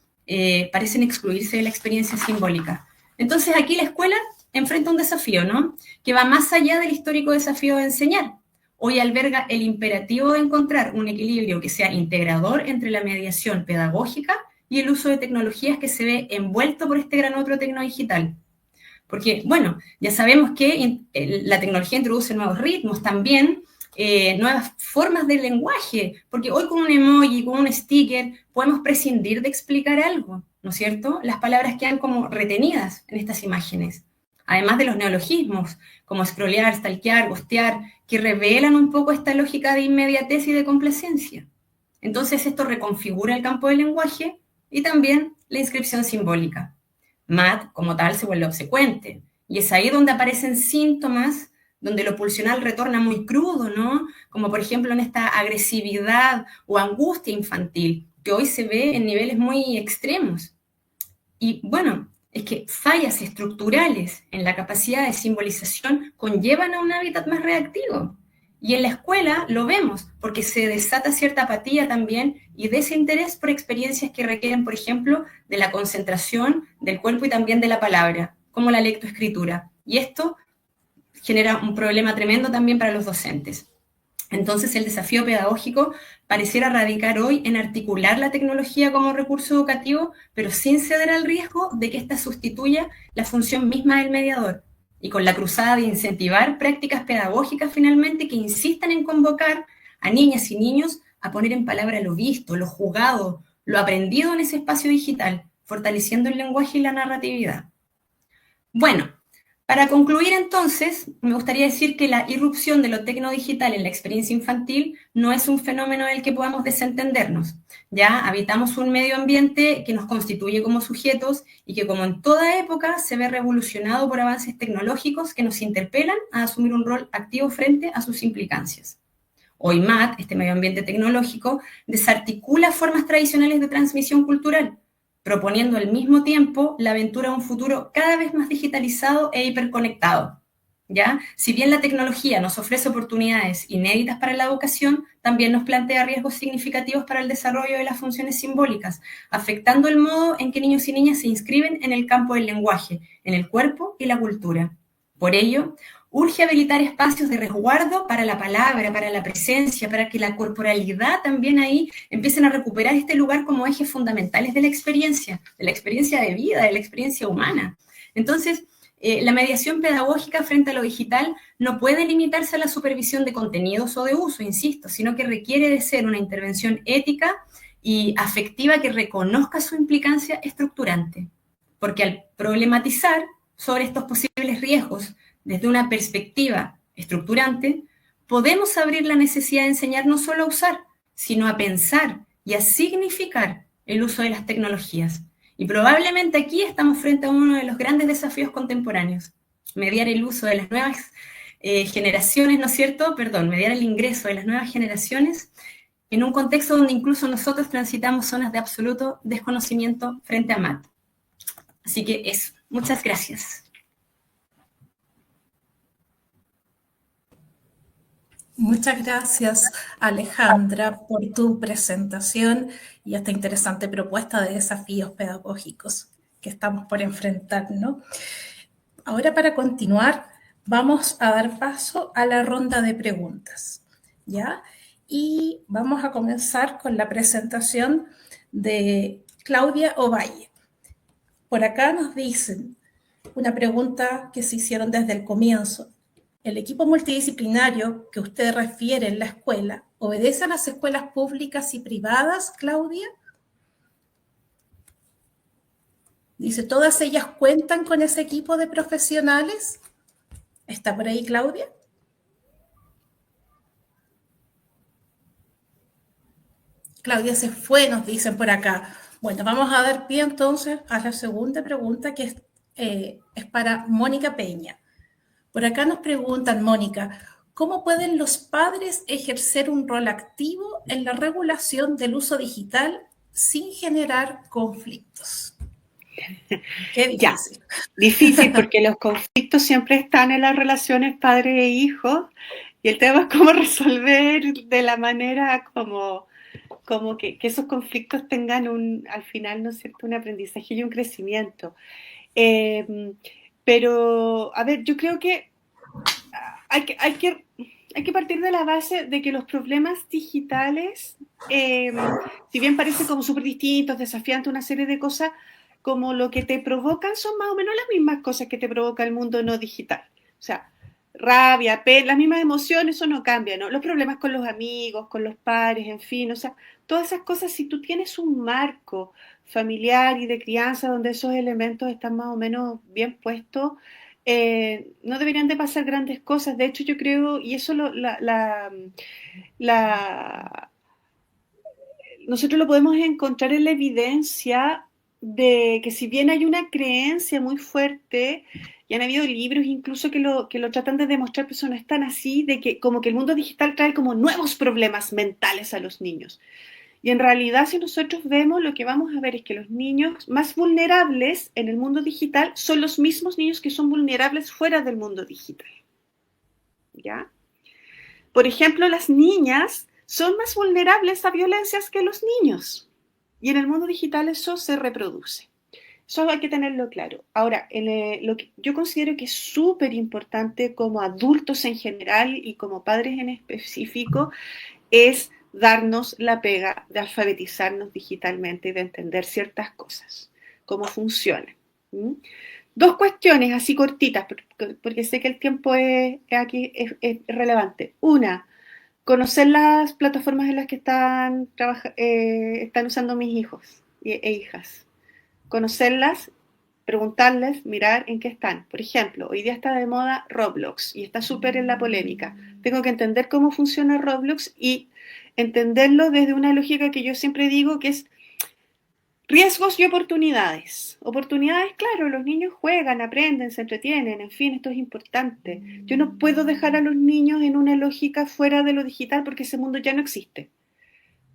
parecen excluirse de la experiencia simbólica. Entonces aquí la escuela enfrenta un desafío, ¿no?, que va más allá del histórico desafío de enseñar. Hoy alberga el imperativo de encontrar un equilibrio que sea integrador entre la mediación pedagógica y el uso de tecnologías que se ve envuelto por este gran otro tecnodigital. Porque, bueno, ya sabemos que la tecnología introduce nuevos ritmos también, nuevas formas del lenguaje, porque hoy con un emoji, con un sticker, podemos prescindir de explicar algo, ¿no es cierto? Las palabras quedan como retenidas en estas imágenes. Además de los neologismos, como scrollear, stalkear, ghostear, que revelan un poco esta lógica de inmediatez y de complacencia. Entonces esto reconfigura el campo del lenguaje y también la inscripción simbólica. MAT, como tal, se vuelve obsecuente. Y es ahí donde aparecen síntomas, donde lo pulsional retorna muy crudo, ¿no? Como por ejemplo en esta agresividad o angustia infantil, que hoy se ve en niveles muy extremos. Y bueno, es que fallas estructurales en la capacidad de simbolización conllevan a un hábitat más reactivo. Y en la escuela lo vemos, porque se desata cierta apatía también y desinterés por experiencias que requieren, por ejemplo, de la concentración del cuerpo y también de la palabra, como la lectoescritura. Y esto genera un problema tremendo también para los docentes. Entonces, el desafío pedagógico pareciera radicar hoy en articular la tecnología como recurso educativo, pero sin ceder al riesgo de que ésta sustituya la función misma del mediador, y con la cruzada de incentivar prácticas pedagógicas finalmente que insistan en convocar a niñas y niños a poner en palabra lo visto, lo jugado, lo aprendido en ese espacio digital, fortaleciendo el lenguaje y la narratividad. Bueno, para concluir entonces, me gustaría decir que la irrupción de lo tecnodigital en la experiencia infantil no es un fenómeno del que podamos desentendernos. Ya habitamos un medio ambiente que nos constituye como sujetos y que, como en toda época, se ve revolucionado por avances tecnológicos que nos interpelan a asumir un rol activo frente a sus implicancias. Hoy MAT, este medio ambiente tecnológico, desarticula formas tradicionales de transmisión cultural, proponiendo al mismo tiempo la aventura de un futuro cada vez más digitalizado e hiperconectado. ¿Ya? Si bien la tecnología nos ofrece oportunidades inéditas para la educación, también nos plantea riesgos significativos para el desarrollo de las funciones simbólicas, afectando el modo en que niños y niñas se inscriben en el campo del lenguaje, en el cuerpo y la cultura. Por ello, urge habilitar espacios de resguardo para la palabra, para la presencia, para que la corporalidad también ahí empiecen a recuperar este lugar como ejes fundamentales de la experiencia de vida, de la experiencia humana. Entonces, la mediación pedagógica frente a lo digital no puede limitarse a la supervisión de contenidos o de uso, insisto, sino que requiere de ser una intervención ética y afectiva que reconozca su implicancia estructurante. Porque al problematizar sobre estos posibles riesgos desde una perspectiva estructurante, podemos abrir la necesidad de enseñar no solo a usar, sino a pensar y a significar el uso de las tecnologías. Y probablemente aquí estamos frente a uno de los grandes desafíos contemporáneos, mediar el uso de las nuevas generaciones, ¿no es cierto? Mediar el ingreso de las nuevas generaciones en un contexto donde incluso nosotros transitamos zonas de absoluto desconocimiento frente a MAT. Así que eso, muchas gracias. Muchas gracias, Alejandra, por tu presentación y esta interesante propuesta de desafíos pedagógicos que estamos por enfrentar, ¿no? Ahora, para continuar, vamos a dar paso a la ronda de preguntas, ¿ya? Y vamos a comenzar con la presentación de Claudia Ovalle. Por acá nos dicen una pregunta que se hicieron desde el comienzo. ¿El equipo multidisciplinario que usted refiere en la escuela obedece a las escuelas públicas y privadas, Claudia? Dice, ¿todas ellas cuentan con ese equipo de profesionales? ¿Está por ahí, Claudia? Claudia se fue, nos dicen por acá. Bueno, vamos a dar pie entonces a la segunda pregunta, que es para Mónica Peña. Por acá nos preguntan, Mónica, ¿cómo pueden los padres ejercer un rol activo en la regulación del uso digital sin generar conflictos? Qué difícil. Difícil porque los conflictos siempre están en las relaciones padre e hijo y el tema es cómo resolver de la manera como que esos conflictos tengan al final, ¿no es cierto?, un aprendizaje y un crecimiento. Pero, a ver, yo creo que hay que partir de la base de que los problemas digitales, si bien parecen como súper distintos, desafiantes, una serie de cosas, como lo que te provocan son más o menos las mismas cosas que te provoca el mundo no digital. O sea, rabia, pena, las mismas emociones, eso no cambia, ¿no? Los problemas con los amigos, con los padres, en fin, o sea, todas esas cosas, si tú tienes un marco familiar y de crianza donde esos elementos están más o menos bien puestos, no deberían de pasar grandes cosas. De hecho, yo creo, y eso nosotros lo podemos encontrar en la evidencia de que, si bien hay una creencia muy fuerte, y han habido libros incluso que lo tratan de demostrar, pero eso no es tan así, de que como que el mundo digital trae como nuevos problemas mentales a los niños. Y en realidad, si nosotros vemos, lo que vamos a ver es que los niños más vulnerables en el mundo digital son los mismos niños que son vulnerables fuera del mundo digital. ¿Ya? Por ejemplo, las niñas son más vulnerables a violencias que los niños. Y en el mundo digital eso se reproduce. Eso hay que tenerlo claro. Ahora, lo que yo considero que es súper importante como adultos en general y como padres en específico es darnos la pega de alfabetizarnos digitalmente y de entender ciertas cosas, cómo funcionan. ¿Mm? Dos cuestiones así cortitas, porque sé que el tiempo es relevante. Una, conocer las plataformas en las que están usando mis hijos e hijas. Conocerlas, preguntarles, mirar en qué están. Por ejemplo, hoy día está de moda Roblox y está súper en la polémica. Tengo que entender cómo funciona Roblox y entenderlo desde una lógica que yo siempre digo que es riesgos y oportunidades. Oportunidades, claro, los niños juegan, aprenden, se entretienen, en fin, esto es importante. Yo no puedo dejar a los niños en una lógica fuera de lo digital porque ese mundo ya no existe.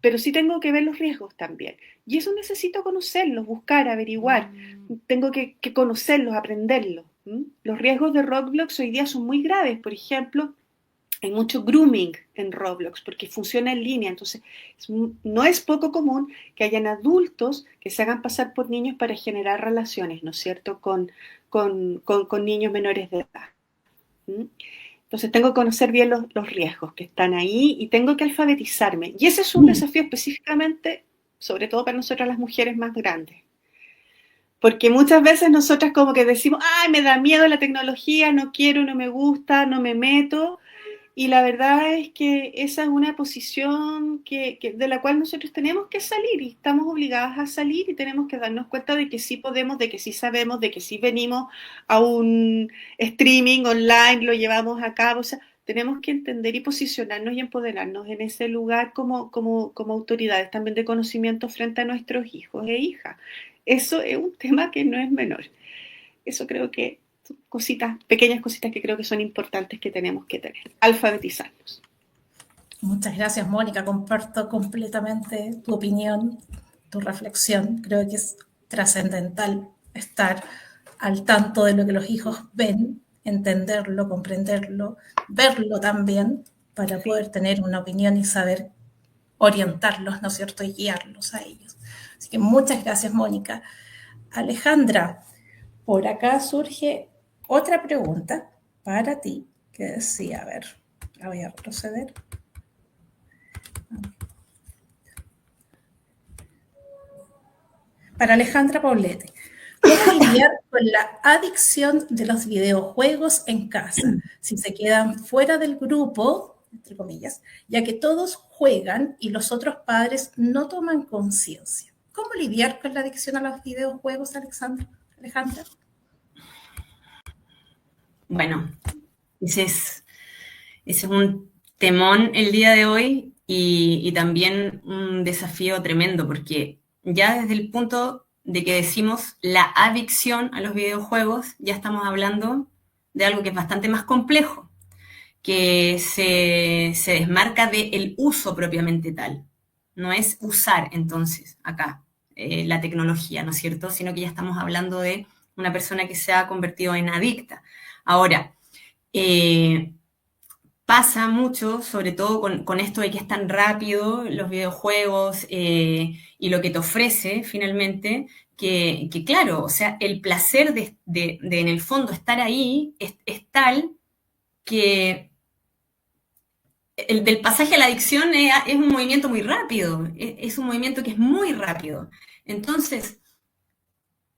Pero sí tengo que ver los riesgos también. Y eso necesito conocerlos, buscar, averiguar. Tengo que conocerlos, aprenderlos. Los riesgos de Roblox hoy día son muy graves. Por ejemplo, hay mucho grooming en Roblox porque funciona en línea. Entonces, no es poco común que hayan adultos que se hagan pasar por niños para generar relaciones, ¿no es cierto?, con niños menores de edad. Entonces tengo que conocer bien los riesgos que están ahí y tengo que alfabetizarme. Y ese es un desafío específicamente, sobre todo para nosotras las mujeres más grandes. Porque muchas veces nosotras como que decimos, ay, me da miedo la tecnología, no quiero, no me gusta, no me meto. Y la verdad es que esa es una posición de la cual nosotros tenemos que salir y estamos obligadas a salir y tenemos que darnos cuenta de que sí podemos, de que sí sabemos, de que sí venimos a un streaming online, lo llevamos a cabo. O sea, tenemos que entender y posicionarnos y empoderarnos en ese lugar como autoridades también de conocimiento frente a nuestros hijos e hijas. Eso es un tema que no es menor. Eso creo que cositas, pequeñas cositas que creo que son importantes que tenemos que tener. Alfabetizarnos. Muchas gracias, Mónica. Comparto completamente tu opinión, tu reflexión. Creo que es trascendental estar al tanto de lo que los hijos ven, entenderlo, comprenderlo, verlo también, para poder tener una opinión y saber orientarlos, ¿no es cierto?, y guiarlos a ellos. Así que muchas gracias, Mónica. Alejandra, por acá surge otra pregunta para ti, que decía, a ver, la voy a proceder. Para Alejandra Poblete, ¿cómo lidiar con la adicción de los videojuegos en casa? Si se quedan fuera del grupo, entre comillas, ya que todos juegan y los otros padres no toman conciencia. ¿Cómo lidiar con la adicción a los videojuegos, Alejandra? Bueno, ese es un temón el día de hoy y también un desafío tremendo, porque ya desde el punto de que decimos la adicción a los videojuegos, ya estamos hablando de algo que es bastante más complejo, que se desmarca del uso propiamente tal. No es usar, entonces, acá la tecnología, ¿no es cierto? Sino que ya estamos hablando de una persona que se ha convertido en adicta. Ahora, pasa mucho, sobre todo con esto de que es tan rápido los videojuegos y lo que te ofrece finalmente, que claro, o sea, el placer de en el fondo estar ahí es tal que el del pasaje a la adicción es un movimiento muy rápido, es un movimiento que es muy rápido. Entonces,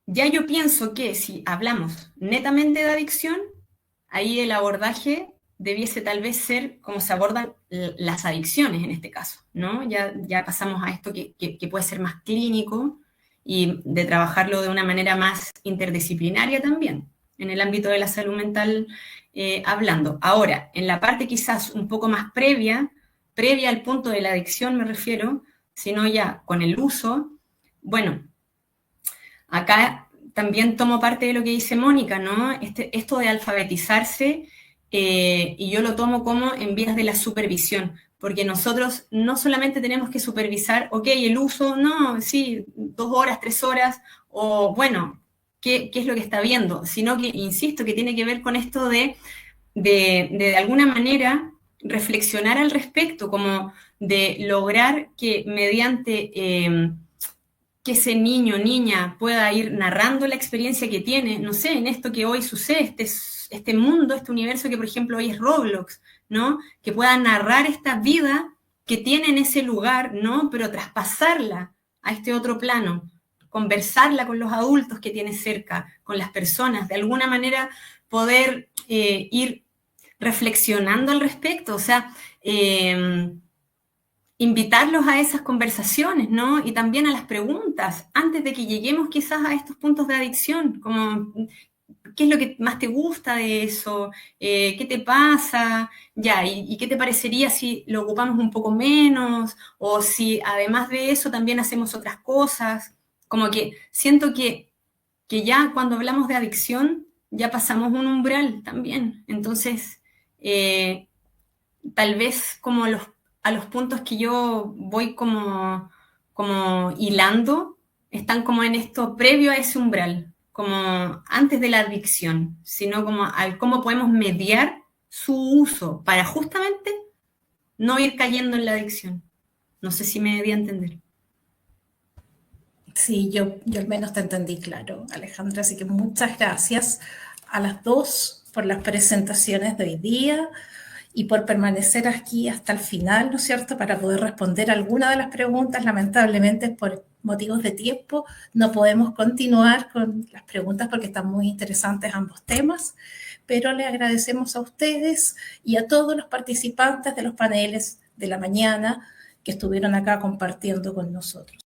ya yo pienso que si hablamos netamente de adicción, ahí el abordaje debiese tal vez ser como se abordan las adicciones en este caso, ¿no? Ya pasamos a esto que puede ser más clínico y de trabajarlo de una manera más interdisciplinaria también, en el ámbito de la salud mental hablando. Ahora, en la parte quizás un poco más previa al punto de la adicción me refiero, sino ya con el uso, bueno, acá también tomo parte de lo que dice Mónica, ¿no? Esto de alfabetizarse, y yo lo tomo como en vías de la supervisión, porque nosotros no solamente tenemos que supervisar, ok, el uso, no, sí, 2 horas, 3 horas, o bueno, ¿qué es lo que está viendo? Sino que, insisto, que tiene que ver con esto de alguna manera reflexionar al respecto, como de lograr que mediante que ese niño o niña pueda ir narrando la experiencia que tiene, no sé, en esto que hoy sucede, este mundo, este universo que por ejemplo hoy es Roblox, ¿no? Que pueda narrar esta vida que tiene en ese lugar, ¿no? Pero traspasarla a este otro plano, conversarla con los adultos que tiene cerca, con las personas, de alguna manera poder ir reflexionando al respecto, o sea, invitarlos a esas conversaciones, ¿no? Y también a las preguntas, antes de que lleguemos quizás a estos puntos de adicción, como, ¿qué es lo que más te gusta de eso? ¿Qué te pasa? Ya, ¿y qué te parecería si lo ocupamos un poco menos? O si además de eso también hacemos otras cosas. Como que siento que ya cuando hablamos de adicción, ya pasamos un umbral también. Entonces, tal vez como a los puntos que yo voy como hilando, están como en esto previo a ese umbral, como antes de la adicción, sino como al cómo podemos mediar su uso para justamente no ir cayendo en la adicción. No sé si me di a entender. Sí, yo al menos te entendí claro, Alejandra, así que muchas gracias a las dos por las presentaciones de hoy día y por permanecer aquí hasta el final, ¿no es cierto?, para poder responder alguna de las preguntas. Lamentablemente, por motivos de tiempo, no podemos continuar con las preguntas porque están muy interesantes ambos temas, pero le agradecemos a ustedes y a todos los participantes de los paneles de la mañana que estuvieron acá compartiendo con nosotros.